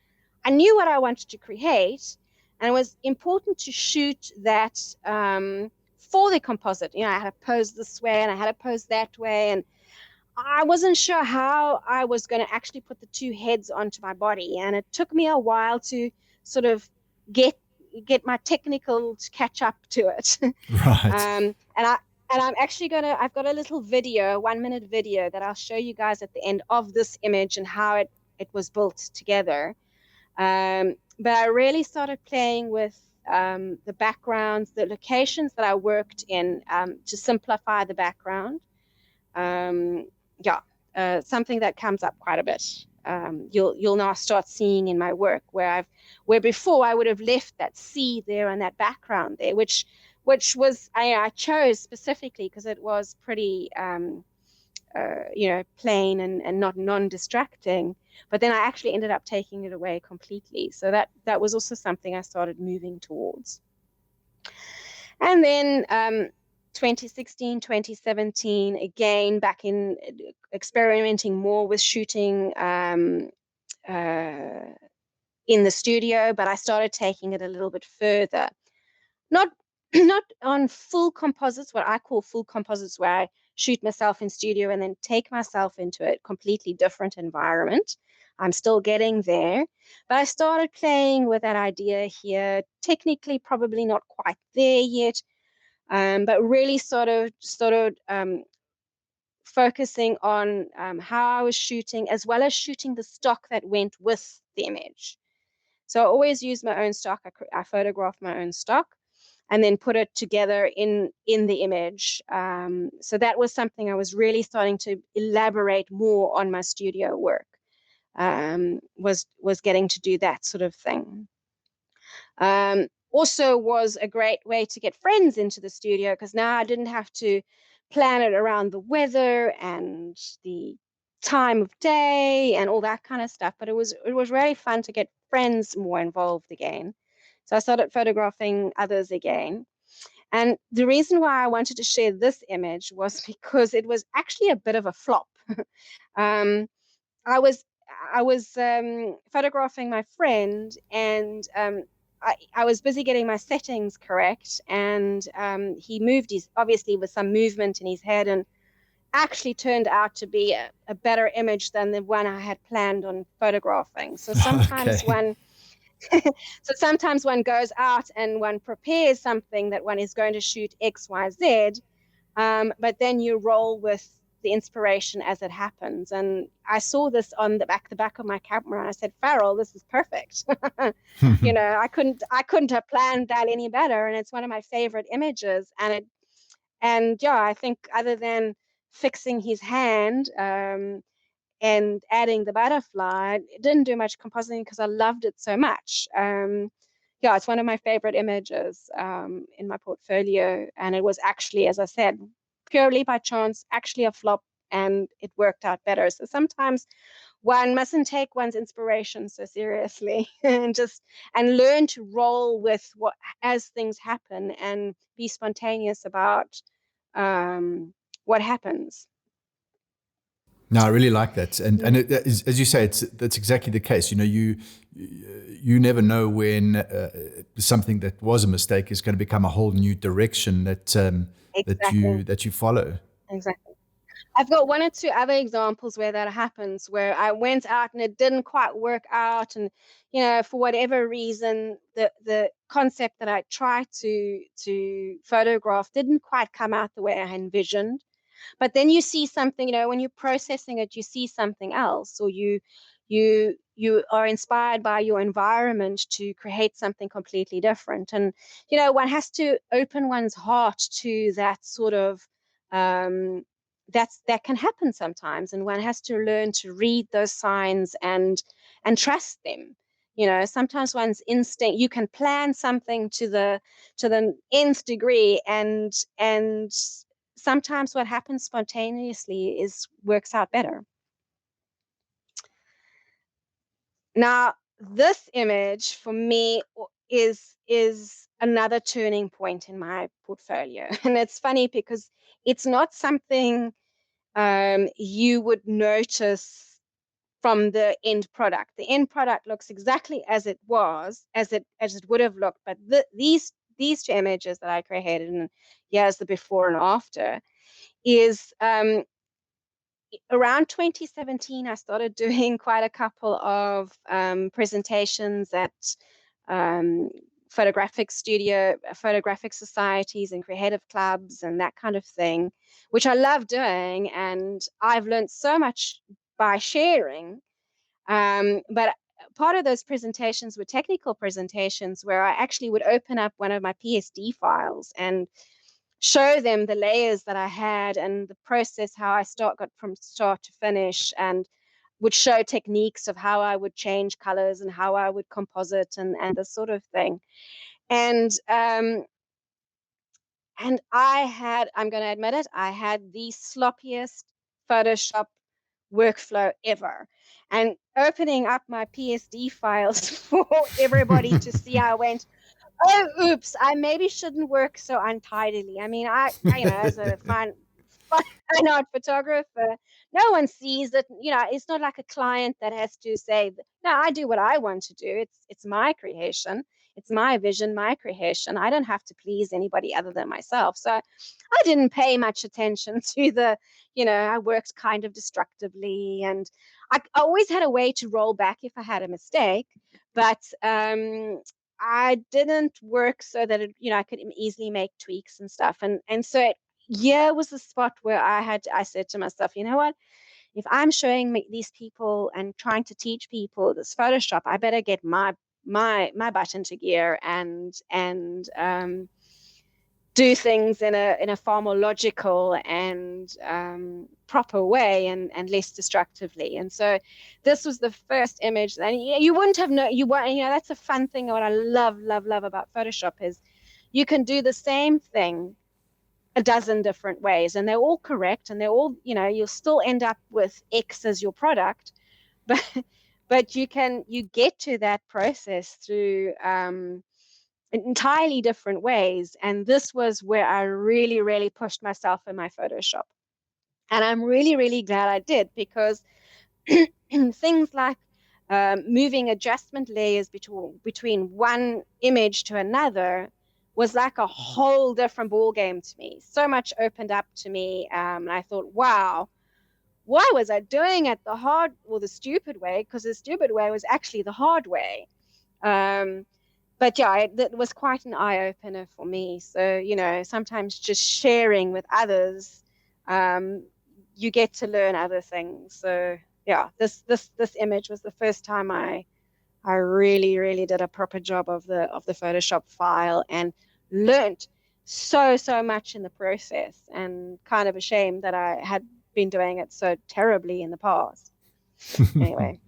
[SPEAKER 2] I knew what I wanted to create, and it was important to shoot that for the composite. I had to pose this way and I had to pose that way, and I wasn't sure how I was going to actually put the two heads onto my body, and it took me a while to sort of get my technical to catch up to it.
[SPEAKER 1] Right.
[SPEAKER 2] And I'm actually I've got a little video, 1 minute video that I'll show you guys at the end of this image and how it was built together. But I really started playing with the backgrounds, the locations that I worked in, to simplify the background. Um, yeah, something that comes up quite a bit. You'll now start seeing in my work where before I would have left that sea there and that background there, which was I chose specifically because it was pretty plain and not non-distracting. But then I actually ended up taking it away completely. So that was also something I started moving towards. And then 2016, 2017, again, back in experimenting more with shooting in the studio, but I started taking it a little bit further. Not not on full composites, what I call full composites, where I shoot myself in studio and then take myself into a completely different environment. I'm still getting there, but I started playing with that idea here. Technically, probably not quite there yet, but really sort of focusing on how I was shooting, as well as shooting the stock that went with the image. So I always use my own stock. I photograph my own stock and then put it together in the image. So that was something I was really starting to elaborate more on my studio work. Was getting to do that sort of thing. Also was a great way to get friends into the studio, because now I didn't have to plan it around the weather and the time of day and all that kind of stuff. But it was really fun to get friends more involved again. So I started photographing others again. And the reason why I wanted to share this image was because it was actually a bit of a flop. um, I was photographing my friend, and I was busy getting my settings correct, and he moved obviously with some movement in his head, and actually turned out to be a better image than the one I had planned on photographing. So sometimes
[SPEAKER 1] Okay.
[SPEAKER 2] one goes out and one prepares something that one is going to shoot X, Y, Z, but then you roll with the inspiration as it happens. And I saw this on the back of my camera, and I said, Farrell, this is perfect. I couldn't have planned that any better. And it's one of my favorite images. And yeah, I think other than fixing his hand and adding the butterfly, it didn't do much compositing because I loved it so much. Yeah, it's one of my favorite images in my portfolio. And it was actually, as I said, purely by chance, actually a flop, and it worked out better. So sometimes one mustn't take one's inspiration so seriously and learn to roll with what as things happen and be spontaneous about what happens.
[SPEAKER 1] No, I really like that, and
[SPEAKER 2] Mm.
[SPEAKER 1] it, as you say, that's exactly the case. You never know when something that was a mistake is going to become a whole new direction
[SPEAKER 2] Exactly.
[SPEAKER 1] that you follow.
[SPEAKER 2] Exactly. I've got one or two other examples where that happens, where I went out and it didn't quite work out, and for whatever reason, the concept that I tried to photograph didn't quite come out the way I envisioned. But then you see something, when you're processing it, you see something else, or you are inspired by your environment to create something completely different. And one has to open one's heart to that sort of that can happen sometimes, and one has to learn to read those signs and trust them. Sometimes one's instinct, you can plan something to the nth degree, and sometimes what happens spontaneously works out better. Now, this image for me is another turning point in my portfolio. And it's funny because it's not something you would notice from the end product. The end product looks exactly as it would have looked, but these two images that I created, and here's the before and after, is around 2017. I started doing quite a couple of presentations at photographic societies and creative clubs and that kind of thing, which I love doing, and I've learned so much by sharing. But part of those presentations were technical presentations where I actually would open up one of my PSD files and show them the layers that I had and the process, how I got from start to finish, and would show techniques of how I would change colors and how I would composite and this sort of thing. And I'm going to admit it, I had the sloppiest Photoshop workflow ever. And opening up my PSD files for everybody to see, I went, oh, oops, I maybe shouldn't work so untidily. I mean, as a fine art photographer, no one sees it. It's not like a client that has to say, no, I do what I want to do. It's my creation. It's my vision, my creation. I don't have to please anybody other than myself. So I didn't pay much attention to I worked kind of destructively, and I always had a way to roll back if I had a mistake. But I didn't work so that I could easily make tweaks and stuff. And so was the spot where I said to myself, you know what? If I'm showing these people and trying to teach people this Photoshop, I better get my butt into gear and do things in a far more logical and proper way and less destructively. And so this was the first image. And you wouldn't have that's a fun thing. What I love about Photoshop is you can do the same thing a dozen different ways, and they're all correct, and they're all, you'll still end up with X as your product, but you get to that process through entirely different ways. And this was where I really, really pushed myself in my Photoshop. And I'm really, really glad I did, because things like moving adjustment layers between one image to another was like a whole different ball game to me. So much opened up to me. And I thought, wow, why was I doing it the stupid way? Because the stupid way was actually the hard way. But yeah, that was quite an eye-opener for me. So, sometimes just sharing with others, you get to learn other things. So yeah, this image was the first time I really, really did a proper job of the Photoshop file, and learned so much in the process, and kind of ashamed that I had been doing it so terribly in the past. Anyway,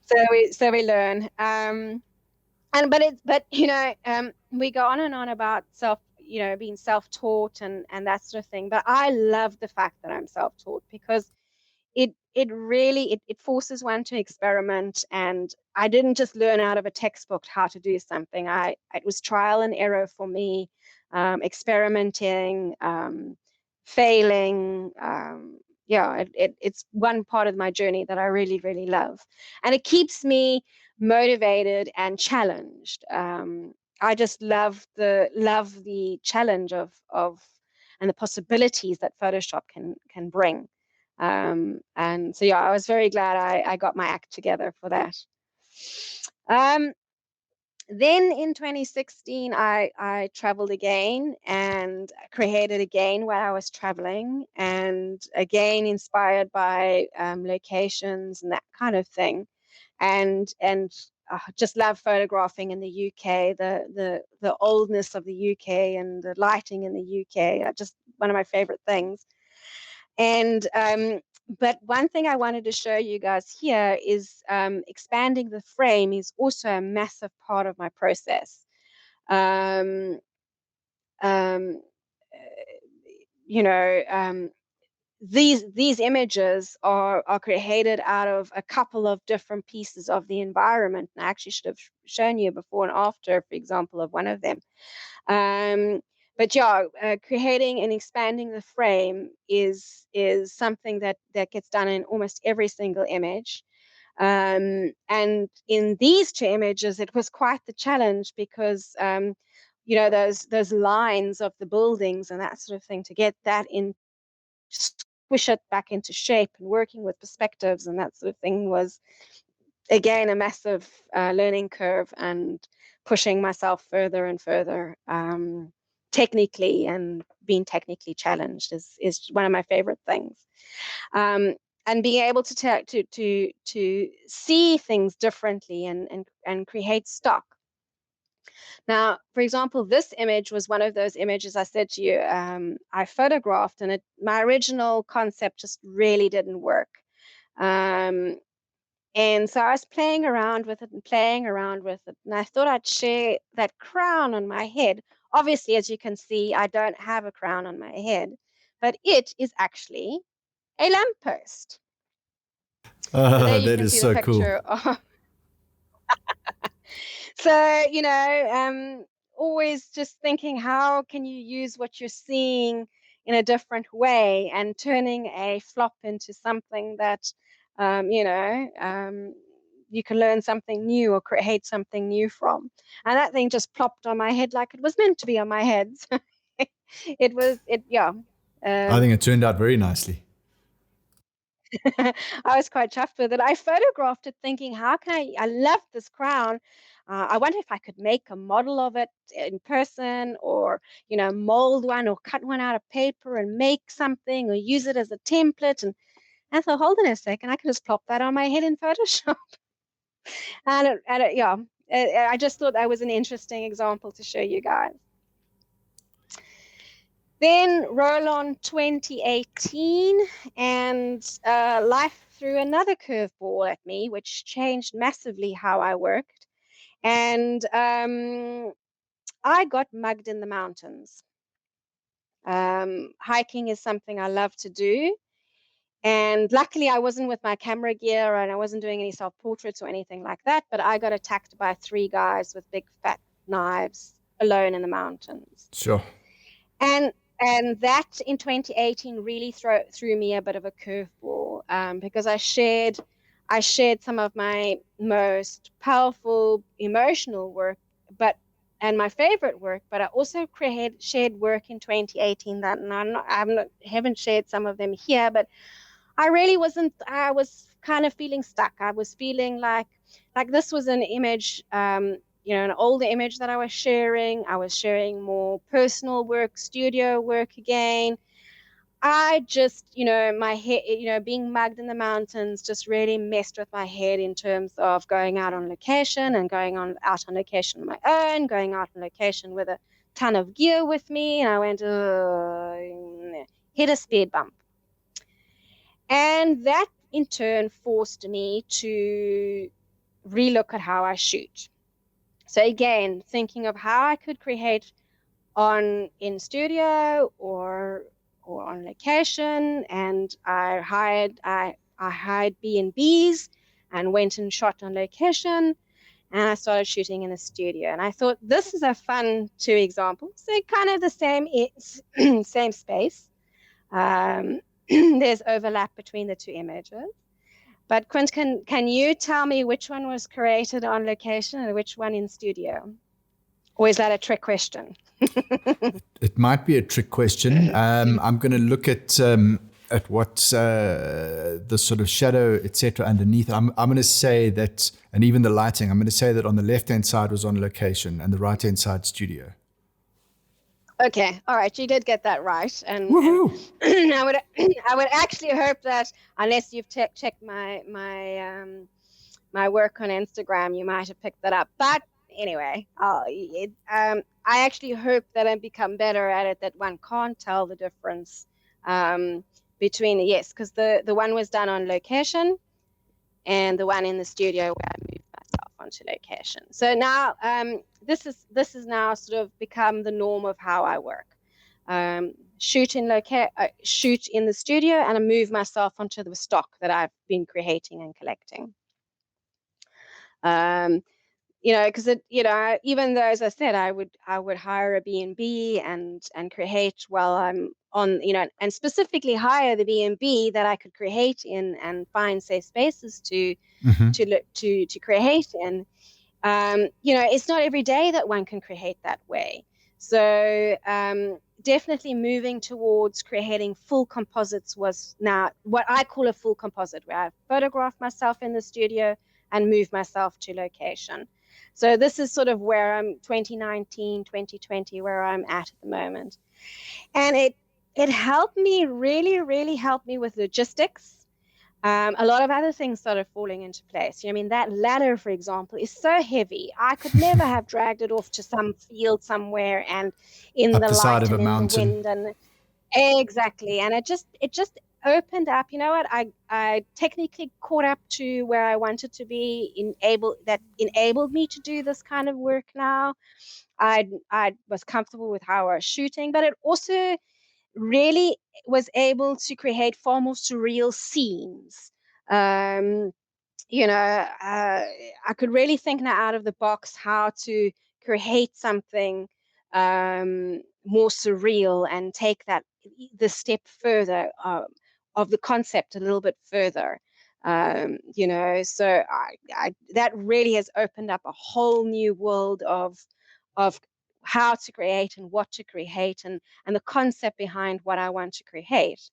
[SPEAKER 2] so we learn. We go on and on about being self-taught and that sort of thing. But I love the fact that I'm self-taught, because it really forces one to experiment. And I didn't just learn out of a textbook how to do something. It was trial and error for me, experimenting, failing. It's one part of my journey that I really, really love, and it keeps me motivated and challenged. I just love the challenge of and the possibilities that Photoshop can bring. And so, yeah, I was very glad I got my act together for that. Then in 2016, I traveled again and created again while I was traveling, and again inspired by locations and that kind of thing. And just love photographing in the UK, the oldness of the UK and the lighting in the UK. one of my favorite things. And but one thing I wanted to show you guys here is expanding the frame is also a massive part of my process. Um, um, you know, these images are created out of a couple of different pieces of the environment. And I actually should have shown you before and after, for example, of one of them. But yeah, creating and expanding the frame is something that gets done in almost every single image. And in these two images, it was quite the challenge because those lines of the buildings and that sort of thing, to get that in, squish it back into shape, and working with perspectives and that sort of thing was again a massive learning curve, and pushing myself further and further technically, and being technically challenged is one of my favorite things. And being able to see things differently, and create stock. Now, for example, this image was one of those images I said to you I photographed, and my original concept just really didn't work. Um, and so I was playing around with it and playing around with it. And I thought I'd share that crown on my head. Obviously, as you can see, I don't have a crown on my head, but it is actually a lamppost. So there you
[SPEAKER 1] That
[SPEAKER 2] can
[SPEAKER 1] is
[SPEAKER 2] see the
[SPEAKER 1] so cool.
[SPEAKER 2] picture of. So, always just thinking, how can you use what you're seeing in a different way, and turning a flop into something that, you can learn something new or create something new from. And that thing just plopped on my head like it was meant to be on my head. Yeah.
[SPEAKER 1] I think
[SPEAKER 2] Um,
[SPEAKER 1] it turned out very nicely.
[SPEAKER 2] I was quite chuffed with it. I photographed it thinking, how can I love this crown. I wonder if I could make a model of it in person, or, mold one or cut one out of paper and make something, or use it as a template. And I thought, hold on a second, I could just plop that on my head in Photoshop. Yeah, I just thought that was an interesting example to show you guys. Then roll on 2018, and life threw another curveball at me, which changed massively how I worked. And I got mugged in the mountains. Hiking is something I love to do. And luckily, I wasn't with my camera gear, and I wasn't doing any self portraits or anything like that. But I got attacked by 3 guys with big fat knives alone in the mountains.
[SPEAKER 1] Sure.
[SPEAKER 2] And that in 2018 really threw me a bit of a curveball, because I shared some of my most powerful emotional work, and my favorite work, but I also shared work in 2018 that, and haven't shared some of them here, but I really wasn't. I was kind of feeling stuck. I was feeling like this was an image, an older image that I was sharing. I was sharing more personal work, studio work again. I just, my head, being mugged in the mountains just really messed with my head in terms of going out on location, and going out on location on my own, going out on location with a ton of gear with me. And I went, hit a speed bump. And that in turn forced me to relook at how I shoot. So again, thinking of how I could create in studio, or on location, and I hired B&Bs and went and shot on location, and I started shooting in the studio. And I thought, this is a fun 2 examples. So kind of the same space. There's overlap between the 2 images. But Quint, can you tell me which one was created on location and which one in studio? Or is that a trick question?
[SPEAKER 1] It might be a trick question. I'm going to look at what the sort of shadow, etc., underneath. I'm going to say that, and even the lighting. I'm going to say that on the left hand side was on location, and the right hand side studio.
[SPEAKER 2] Okay, all right, you did get that right, and
[SPEAKER 1] Woohoo!
[SPEAKER 2] I would actually hope that, unless you've checked my work on Instagram, you might have picked that up. But anyway, actually hope that I become better at it, that one can't tell the difference between, yes, because the one was done on location and the one in the studio where I moved myself onto location. So now this is now sort of become the norm of how I work. Shoot in the studio, and I move myself onto the stock that I've been creating and collecting. Because even though, as I said, I would hire a B&B and create while I'm on, and specifically hire the B&B that I could create in and find safe spaces to create in. It's not every day that one can create that way. So definitely moving towards creating full composites was now what I call a full composite, where I photograph myself in the studio and move myself to location. So this is sort of where I'm 2019, 2020, where I'm at the moment. And it helped me, really, really helped me with logistics. A lot of other things started falling into place. I mean, that ladder, for example, is so heavy. I could never have dragged it off to some field somewhere and in
[SPEAKER 1] Up
[SPEAKER 2] the
[SPEAKER 1] the side
[SPEAKER 2] light
[SPEAKER 1] of a
[SPEAKER 2] and in the
[SPEAKER 1] mountain.
[SPEAKER 2] wind, and exactly. And it just opened up. You know what? I technically caught up to where I wanted to be, that enabled me to do this kind of work now. I was comfortable with how I was shooting, but it also really was able to create far more surreal scenes. Um, I could really think now out of the box how to create something more surreal and take the step further of the concept a little bit further. So that really has opened up a whole new world of how to create and what to create, and the concept behind what I want to create.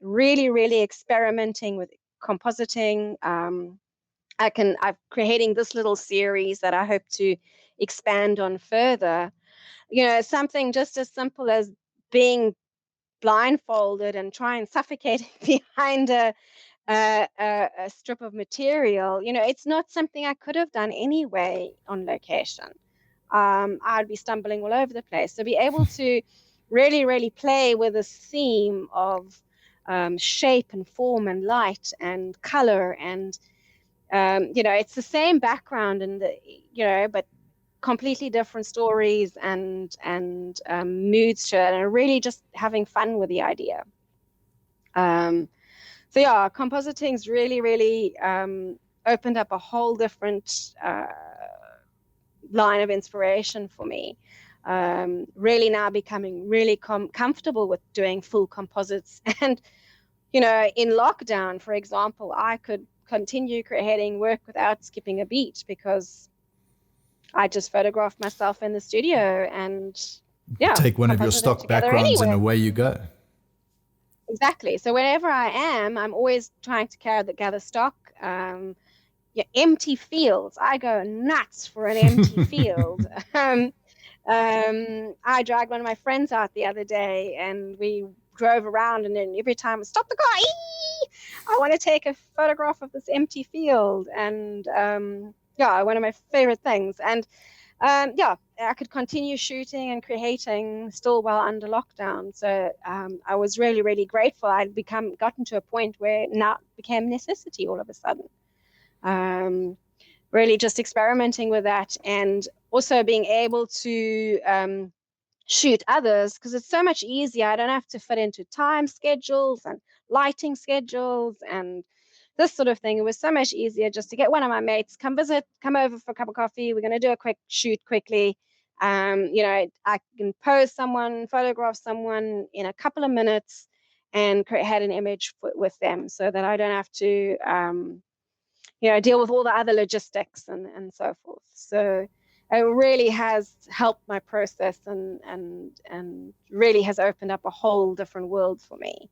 [SPEAKER 2] Really, really experimenting with compositing. I'm creating this little series that I hope to expand on further. Something just as simple as being blindfolded and trying suffocating behind a strip of material. It's not something I could have done anyway on location. I'd be stumbling all over the place. So be able to really, really play with this theme of shape and form and light and color, and it's the same background and but completely different stories and moods to it, and really just having fun with the idea. So yeah, compositing's really, really opened up a whole different line of inspiration for me. Really now becoming really comfortable with doing full composites. And, in lockdown, for example, I could continue creating work without skipping a beat because I just photographed myself in the studio and, yeah,
[SPEAKER 1] Take one of your
[SPEAKER 2] composited
[SPEAKER 1] stock
[SPEAKER 2] together
[SPEAKER 1] backgrounds and
[SPEAKER 2] anyway.
[SPEAKER 1] away you go.
[SPEAKER 2] Exactly. So wherever I am, I'm always trying to gather stock. Empty fields. I go nuts for an empty field. I dragged one of my friends out the other day, and we drove around, and then every time, stop the car! I want to take a photograph of this empty field, and yeah, one of my favorite things. And yeah, I could continue shooting and creating still while under lockdown. So I was really, really grateful. I'd gotten to a point where now it became necessity all of a sudden. Really just experimenting with that, and also being able to shoot others, because it's so much easier. I don't have to fit into time schedules and lighting schedules and this sort of thing. It was so much easier just to get one of my mates, come over for a cup of coffee. We're going to do a quick shoot quickly. I can pose someone, photograph someone in a couple of minutes and had an image with them, so that I don't have to deal with all the other logistics and so forth. So it really has helped my process and really has opened up a whole different world for me.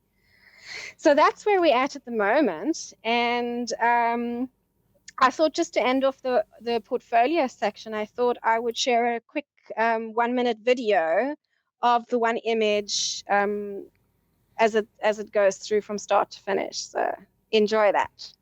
[SPEAKER 2] So that's where we're at the moment. And I thought, just to end off the portfolio section, I thought I would share a quick 1-minute video of the one image as it goes through from start to finish. So enjoy that.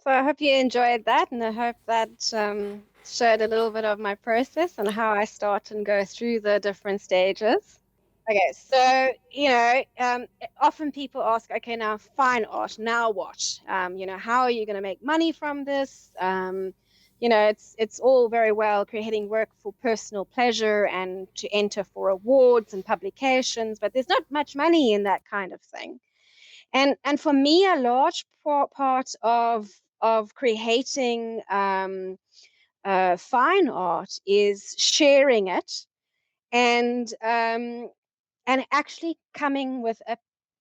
[SPEAKER 2] So I hope you enjoyed that, and I hope that showed a little bit of my process and how I start and go through the different stages. Okay, so often people ask, okay, now fine art, now what? How are you going to make money from this? It's all very well creating work for personal pleasure and to enter for awards and publications, but there's not much money in that kind of thing. And for me, a large part of creating fine art is sharing it and actually coming with a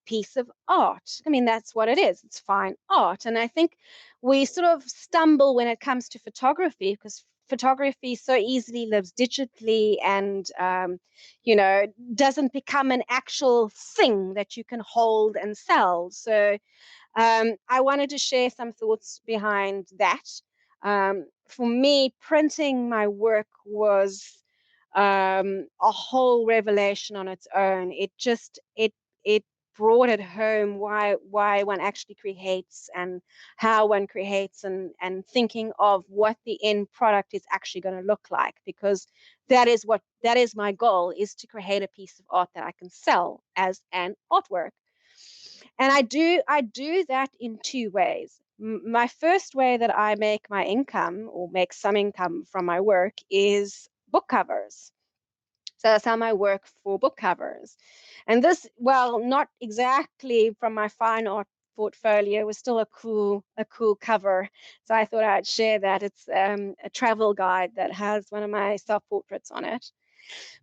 [SPEAKER 2] piece of art. I mean, that's what it is. It's fine art. And I think we sort of stumble when it comes to photography because photography so easily lives digitally and, doesn't become an actual thing that you can hold and sell. So I wanted to share some thoughts behind that. For me, printing my work was a whole revelation on its own. It brought it home why one actually creates and how one creates and thinking of what the end product is actually going to look like, because that is my goal, is to create a piece of art that I can sell as an artwork. And I do that in two ways. My first way that I make my income or make some income from my work is book covers. So I sell my work for book covers. And this, well, not exactly from my fine art portfolio, was still a cool cover. So I thought I'd share that. It's a travel guide that has one of my self-portraits on it.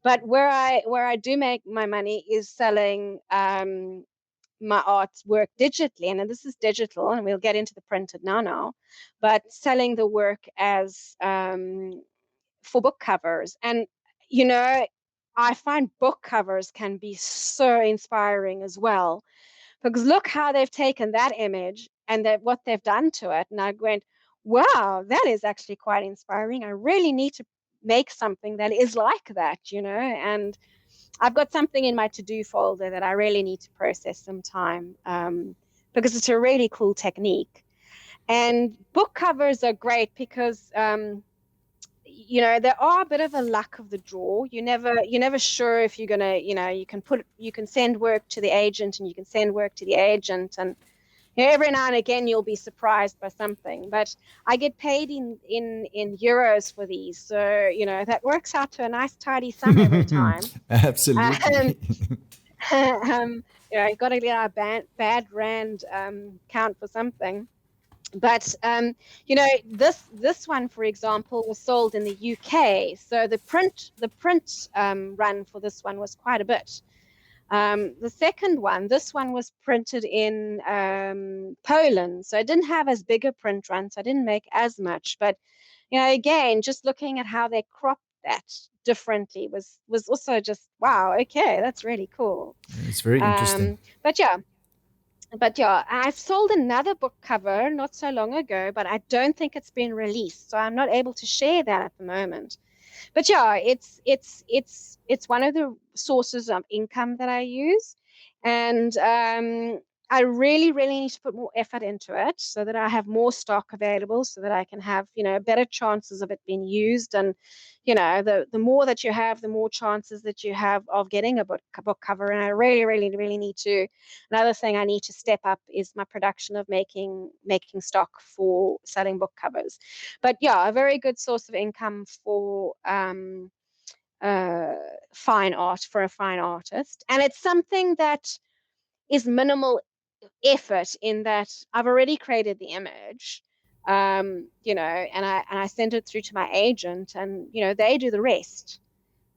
[SPEAKER 2] But where I do make my money is selling my artwork digitally, and this is digital, and we'll get into the printed now, but selling the work as for book covers. And you know, I find book covers can be so inspiring as well, because look how they've taken that image and that what they've done to it, and I went, wow, that is actually quite inspiring. I really need to make something that is like that, and I've got something in my to-do folder that I really need to process some time, because it's a really cool technique. And book covers are great because there are a bit of a luck of the draw. You're never sure if you're gonna, you can send work to the agent and you can send work to the agent, and every now and again you'll be surprised by something. But I get paid in euros for these, so that works out to a nice tidy sum every time.
[SPEAKER 1] Absolutely.
[SPEAKER 2] Um, you got to get our bad rand count for something. But this one, for example, was sold in the UK, so the print run for this one was quite a bit. The second one, this one was printed in Poland, so I didn't have as big a print run, so I didn't make as much. But again, just looking at how they cropped that differently was also just wow. Okay, that's really cool.
[SPEAKER 1] It's very interesting.
[SPEAKER 2] But yeah, I've sold another book cover not so long ago, but I don't think it's been released, so I'm not able to share that at the moment. But yeah, it's one of the sources of income that I use, and I really really need to put more effort into it so that I have more stock available, so that I can have better chances of it being used. And the more that you have, the more chances that you have of getting a book cover. And I really really really need to. Another thing I need to step up is my production of making stock for selling book covers. But yeah, a very good source of income for uh, fine art, for a fine artist. And it's something that is minimal effort, in that I've already created the image, and I send it through to my agent, and they do the rest.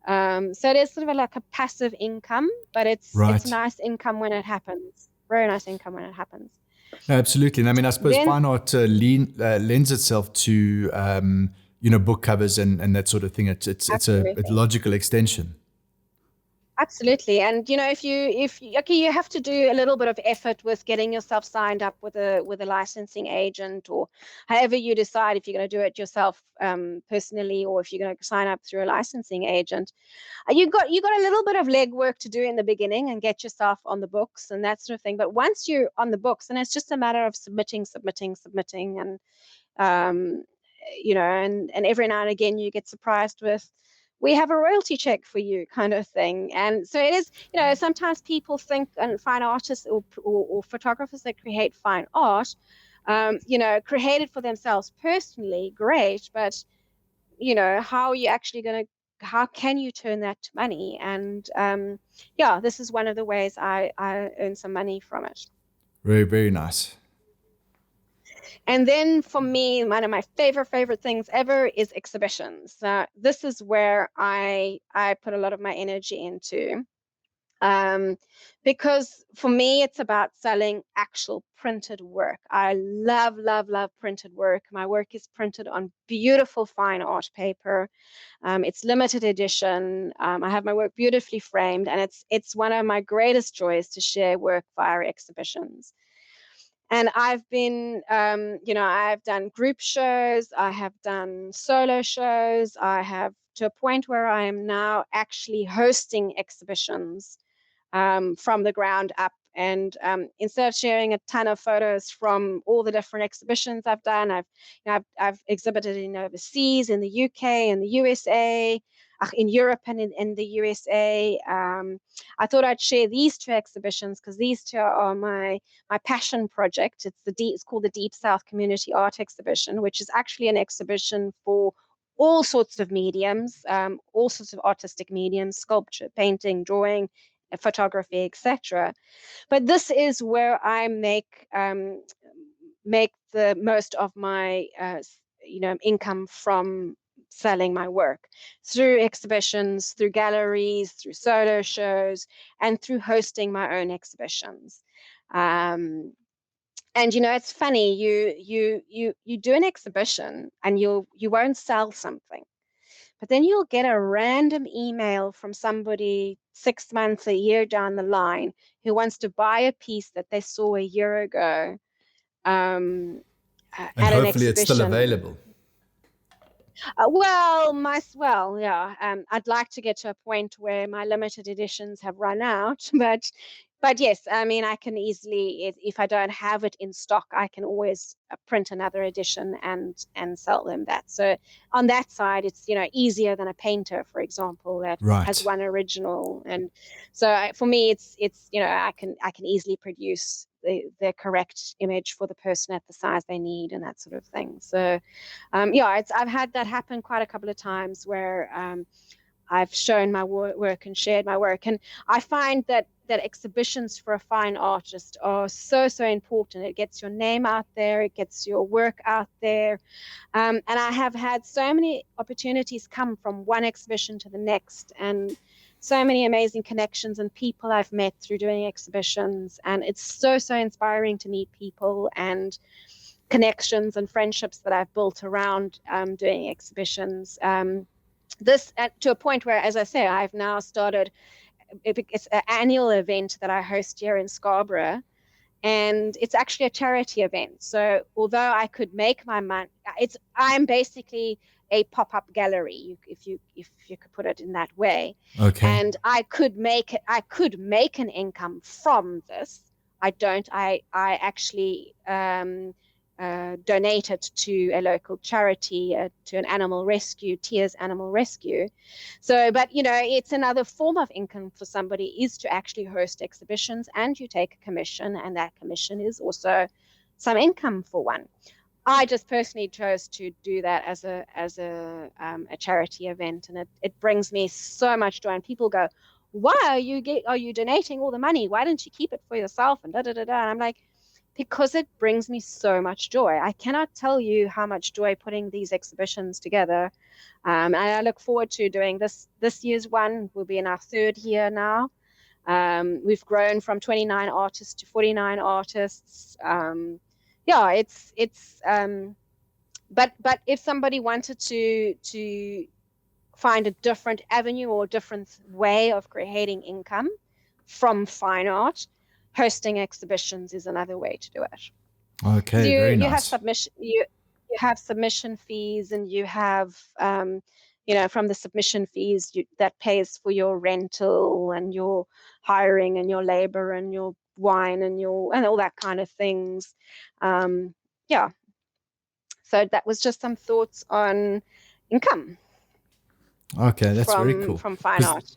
[SPEAKER 2] So it is sort of like a passive income, but it's
[SPEAKER 1] Right.
[SPEAKER 2] nice income when it happens. Very nice income when it happens.
[SPEAKER 1] No, absolutely. And I mean, I suppose
[SPEAKER 2] Then
[SPEAKER 1] fine art lends itself to, book covers and that sort of thing. It's a
[SPEAKER 2] absolutely.
[SPEAKER 1] logical extension.
[SPEAKER 2] Absolutely. And okay, you have to do a little bit of effort with getting yourself signed up with a licensing agent, or however you decide if you're going to do it yourself personally, or if you're going to sign up through a licensing agent. You got a little bit of legwork to do in the beginning and get yourself on the books and that sort of thing. But once you're on the books, then it's just a matter of submitting, and um, and every now and again you get surprised with, we have a royalty check for you, kind of thing. And so it is, sometimes people think, and fine artists or photographers that create fine art, created for themselves personally, great, but how are you actually going to, how can you turn that to money? And yeah, this is one of the ways I earn some money from it.
[SPEAKER 1] Very, very nice.
[SPEAKER 2] And then for me, one of my favorite things ever is exhibitions. This is where I put a lot of my energy into. Um, because for me, it's about selling actual printed work. I love printed work. My work is printed on beautiful fine art paper. It's limited edition. I have my work beautifully framed, and it's one of my greatest joys to share work via exhibitions. And I've been, I've done group shows, I have done solo shows, I have, to a point where I am now actually hosting exhibitions from the ground up. And instead of sharing a ton of photos from all the different exhibitions I've done, I've exhibited in overseas, in the UK, in the USA, in Europe, and in the USA. I thought I'd share these two exhibitions because these two are my passion project. It's called the Deep South Community Art Exhibition, which is actually an exhibition for all sorts of mediums, all sorts of artistic mediums: sculpture, painting, drawing, photography, etc. But this is where I make the most of my income from selling my work through exhibitions, through galleries, through solo shows, and through hosting my own exhibitions. Um, and it's funny, you do an exhibition and you won't sell something, but then you'll get a random email from somebody 6 months, a year down the line, who wants to buy a piece that they saw a year ago um,
[SPEAKER 1] And
[SPEAKER 2] at an
[SPEAKER 1] hopefully it's still
[SPEAKER 2] exhibition.
[SPEAKER 1] available.
[SPEAKER 2] Yeah. I'd like to get to a point where my limited editions have run out, but yes, I mean, I can easily, if I don't have it in stock, I can always print another edition and sell them that. So on that side, it's easier than a painter, for example, that has
[SPEAKER 1] Right.
[SPEAKER 2] one original. And so for me, it's I can easily produce the correct image for the person at the size they need and that sort of thing. So yeah, I've had that happen quite a couple of times where I've shown my work and shared my work, and I find that exhibitions for a fine artist are so important. It gets your name out there, it gets your work out there, and I have had so many opportunities come from one exhibition to the next, and so many amazing connections and people I've met through doing exhibitions, and it's so inspiring to meet people and connections and friendships that I've built around doing exhibitions. This to a point where, as I say, I've now started. It's an annual event that I host here in Scarborough, and it's actually a charity event. So although I could make my money, I'm basically a pop-up gallery, if you could put it in that way,
[SPEAKER 1] Okay.
[SPEAKER 2] and I could make an income from this. I don't. I actually donate it to a local charity, to an animal rescue, Tears Animal Rescue. So, but it's another form of income for somebody, is to actually host exhibitions, and you take a commission, and that commission is also some income for one. I just personally chose to do that as a charity event, and it brings me so much joy. And people go, "Why are you donating all the money? Why don't you keep it for yourself?" And da da da da. And I'm like, because it brings me so much joy. I cannot tell you how much joy putting these exhibitions together. And I look forward to doing this year's one. We'll be in our third year now. We've grown from 29 artists to 49 artists. Yeah, it's but if somebody wanted to find a different avenue or a different way of creating income from fine art, hosting exhibitions is another way to do it. Because
[SPEAKER 1] Okay,
[SPEAKER 2] you
[SPEAKER 1] very
[SPEAKER 2] you have
[SPEAKER 1] nice.
[SPEAKER 2] submission fees, and you have from the submission fees that pays for your rental and your hiring and your labor and your wine and all that kind of things. Yeah, so that was just some thoughts on income
[SPEAKER 1] Okay, that's very
[SPEAKER 2] from
[SPEAKER 1] cool.
[SPEAKER 2] from fine
[SPEAKER 1] Because
[SPEAKER 2] art.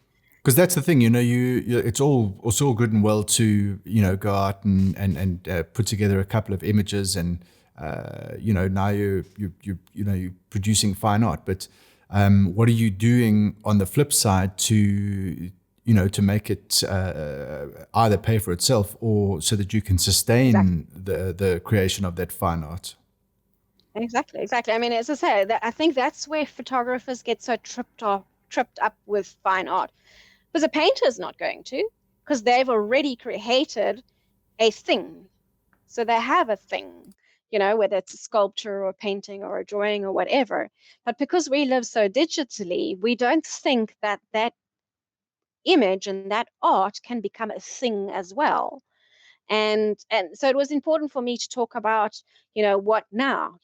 [SPEAKER 1] that's the thing, it's all good and well to go out and put together a couple of images and now you're producing fine art, but what are you doing on the flip side to make it either pay for itself or so that you can
[SPEAKER 2] Exactly.
[SPEAKER 1] sustain the creation of that fine art?
[SPEAKER 2] Exactly. I mean, as I say, I think that's where photographers get so tripped up with fine art, because a painter is not going to, because they've already created a thing. So they have a thing, whether it's a sculpture or a painting or a drawing or whatever. But because we live so digitally, we don't think that that image and that art can become a thing as well. And so it was important for me to talk about what now,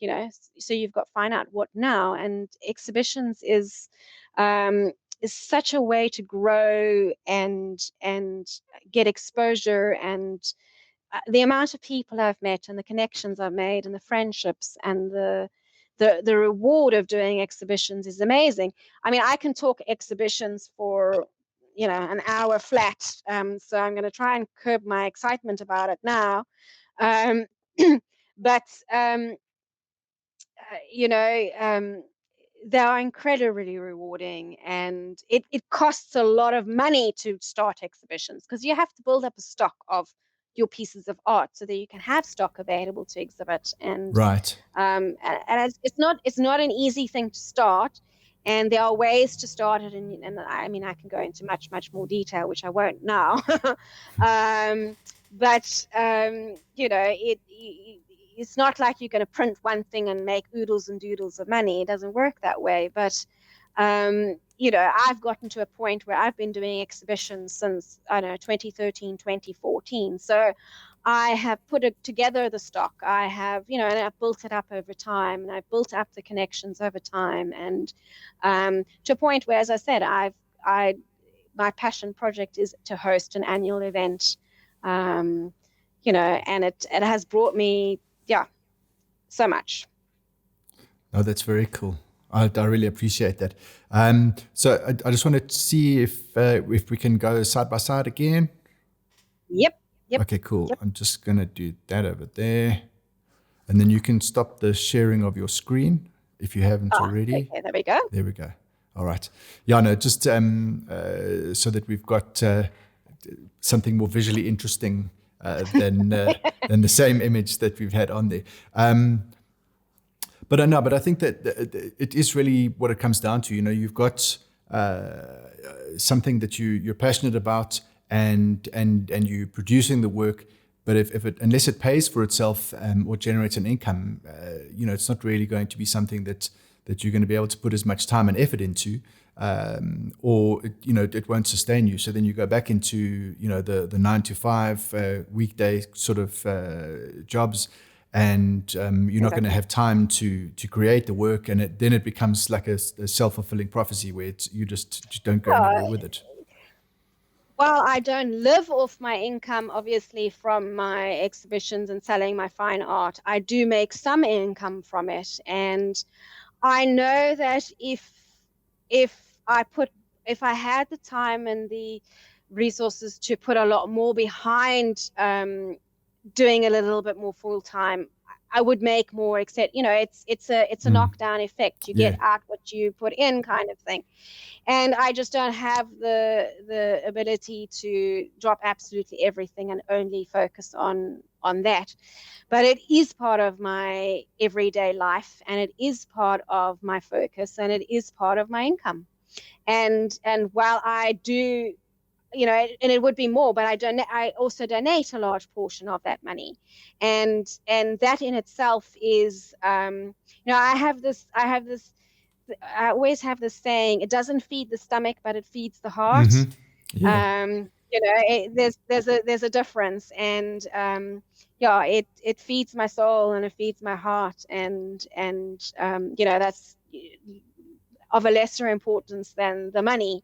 [SPEAKER 2] so you've got fine art, what now, and exhibitions is such a way to grow and get exposure, and the amount of people I've met and the connections I've made and the friendships and the reward of doing exhibitions is amazing. I mean, I can talk exhibitions for an hour flat, so I'm going to try and curb my excitement about it now. Um, but you know, they are incredibly rewarding, and it costs a lot of money to start exhibitions, because you have to build up a stock of your pieces of art so that you can have stock available to exhibit.
[SPEAKER 1] Right.
[SPEAKER 2] And it's not an easy thing to start, and there are ways to start it, and I mean, I can go into much more detail, which I won't now. um, but it's not like you're going to print one thing and make oodles and doodles of money. It doesn't work that way. But I've gotten to a point where I've been doing exhibitions since, I don't know, 2013, 2014. So I have put it together, the stock. I have, and I've built it up over time, and I've built up the connections over time, and to a point where, as I said, my passion project is to host an annual event, um, and it has brought me, yeah, so much.
[SPEAKER 1] Oh, that's very cool. I really appreciate that. So I just wanted to see if we can go side by side again.
[SPEAKER 2] Yep, yep,
[SPEAKER 1] Okay, cool.
[SPEAKER 2] yep.
[SPEAKER 1] I'm just gonna do that over there, and then you can stop the sharing of your screen if you haven't already.
[SPEAKER 2] Okay, there we go.
[SPEAKER 1] There we go. All right. Yeah, no, just so that we've got something more visually interesting than the same image that we've had on there. But I know, but I think that it is really what it comes down to. You've got something that you're passionate about, and you're producing the work. But if it unless it pays for itself or generates an income, it's not really going to be something that you're going to be able to put as much time and effort into, or it won't sustain you. So then you go back into the 9 to 5 weekday sort of jobs, and you're not going to
[SPEAKER 2] Exactly.
[SPEAKER 1] have time to create the work, and then it becomes like a self-fulfilling prophecy where you just don't go
[SPEAKER 2] Uh,
[SPEAKER 1] anywhere with it.
[SPEAKER 2] well, I don't live off my income, obviously, from my exhibitions and selling my fine art. I do make some income from it, and I know that if I put if I had the time and the resources to put a lot more behind doing a little bit more full time, I would make more. Except, it's a
[SPEAKER 1] Mm.
[SPEAKER 2] knockdown effect. You get
[SPEAKER 1] Yeah.
[SPEAKER 2] out what you put in, kind of thing. And I just don't have the ability to drop absolutely everything and only focus on that. But it is part of my everyday life, and it is part of my focus, and it is part of my income. And while I do, and it would be more, but I also donate a large portion of that money, and that in itself is, I always have this saying: it doesn't feed the stomach, but it feeds the heart.
[SPEAKER 1] Yeah.
[SPEAKER 2] There's a difference, and yeah, it feeds my soul and it feeds my heart, and that's of a lesser importance than the money.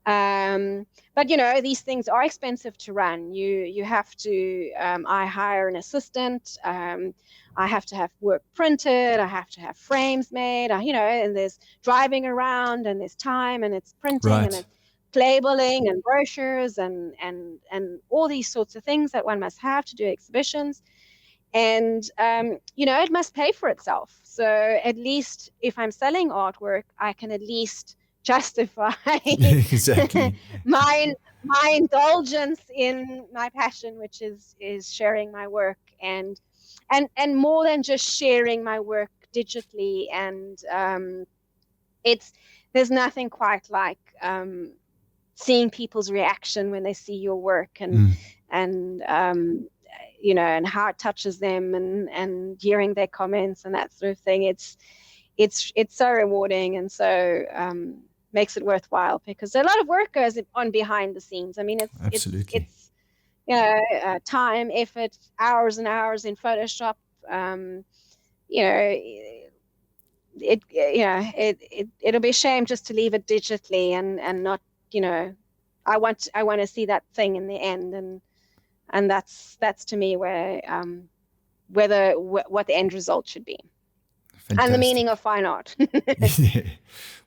[SPEAKER 2] But these things are expensive to run. You have to. I hire an assistant. I have to have work printed. I have to have frames made. And there's driving around, and there's time, and it's printing, and
[SPEAKER 1] Right.
[SPEAKER 2] it's labeling, and brochures, and all these sorts of things that one must have to do exhibitions. And it must pay for itself. So at least if I'm selling artwork, I can at least justify
[SPEAKER 1] Exactly.
[SPEAKER 2] my indulgence in my passion, which is sharing my work, and more than just sharing my work digitally. And there's nothing quite like seeing people's reaction when they see your work, and and how it touches them, and hearing their comments and that sort of thing. It's so rewarding, and so makes it worthwhile, because a lot of work goes on behind the scenes. I mean,
[SPEAKER 1] Absolutely.
[SPEAKER 2] it's time, effort, hours and hours in Photoshop. You know, it'll be a shame just to leave it digitally, and not. I want to see that thing in the end, and that's to me where what the end result should be, and the meaning
[SPEAKER 1] Fantastic.
[SPEAKER 2] of fine art.
[SPEAKER 1] Yeah.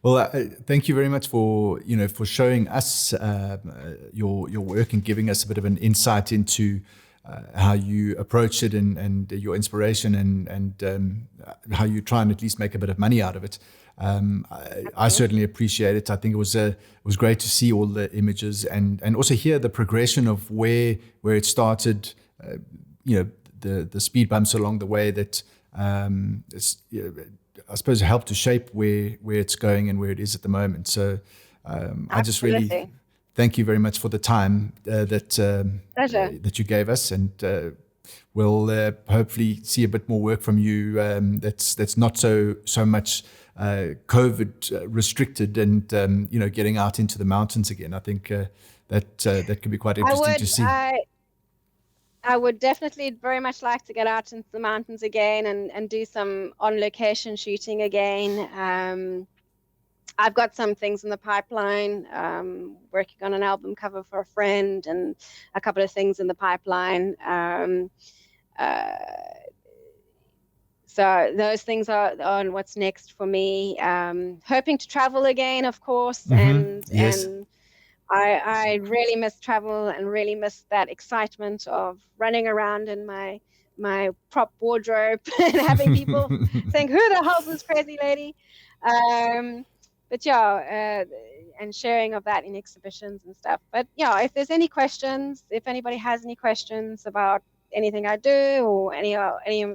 [SPEAKER 1] Well, thank you very much for for showing us your work and giving us a bit of an insight into how you approach it, and your inspiration, and how you try and at least make a bit of money out of it. I certainly appreciate it. I think it was great to see all the images, and also hear the progression of where it started. The speed bumps along the way that I suppose helped to shape where it's going and where it is at the moment. So I just really
[SPEAKER 2] Absolutely.
[SPEAKER 1] thank you very much for the time
[SPEAKER 2] Pleasure.
[SPEAKER 1] that you gave us, and we'll hopefully see a bit more work from you that's not so much COVID restricted, and getting out into the mountains again. I think that could be quite interesting to see.
[SPEAKER 2] I would definitely very much like to get out into the mountains again, and do some on location shooting again. I've got some things in the pipeline, working on an album cover for a friend, and a couple of things in the pipeline. Uh, so those things are on what's next for me. Hoping to travel again, of course,
[SPEAKER 1] Yes.
[SPEAKER 2] and I really miss travel, and really miss that excitement of running around in my prop wardrobe and having people think, "Who the hell's this crazy lady?" But yeah, and sharing of that in exhibitions and stuff. But yeah, if there's any questions, if anybody has any questions about anything I do, or any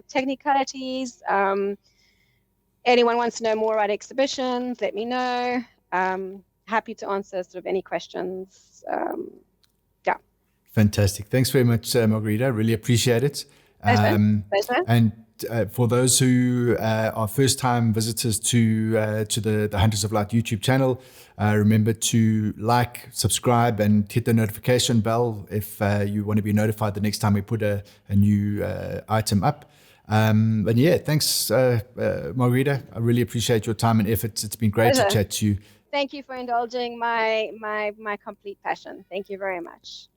[SPEAKER 2] technicalities, anyone wants to know more about exhibitions, let me know. Happy to answer sort of any questions. Yeah.
[SPEAKER 1] Fantastic. Thanks very much, Margherita. Really appreciate it.
[SPEAKER 2] Pleasure. Pleasure.
[SPEAKER 1] And for those who are first-time visitors to the Hunters of Light YouTube channel, remember to like, subscribe, and hit the notification bell if you want to be notified the next time we put a new item up. But yeah, thanks, Margherita. I really appreciate your time and efforts. It's been great to
[SPEAKER 2] Pleasure.
[SPEAKER 1] chat to you.
[SPEAKER 2] Thank you for indulging my complete passion. Thank you very much.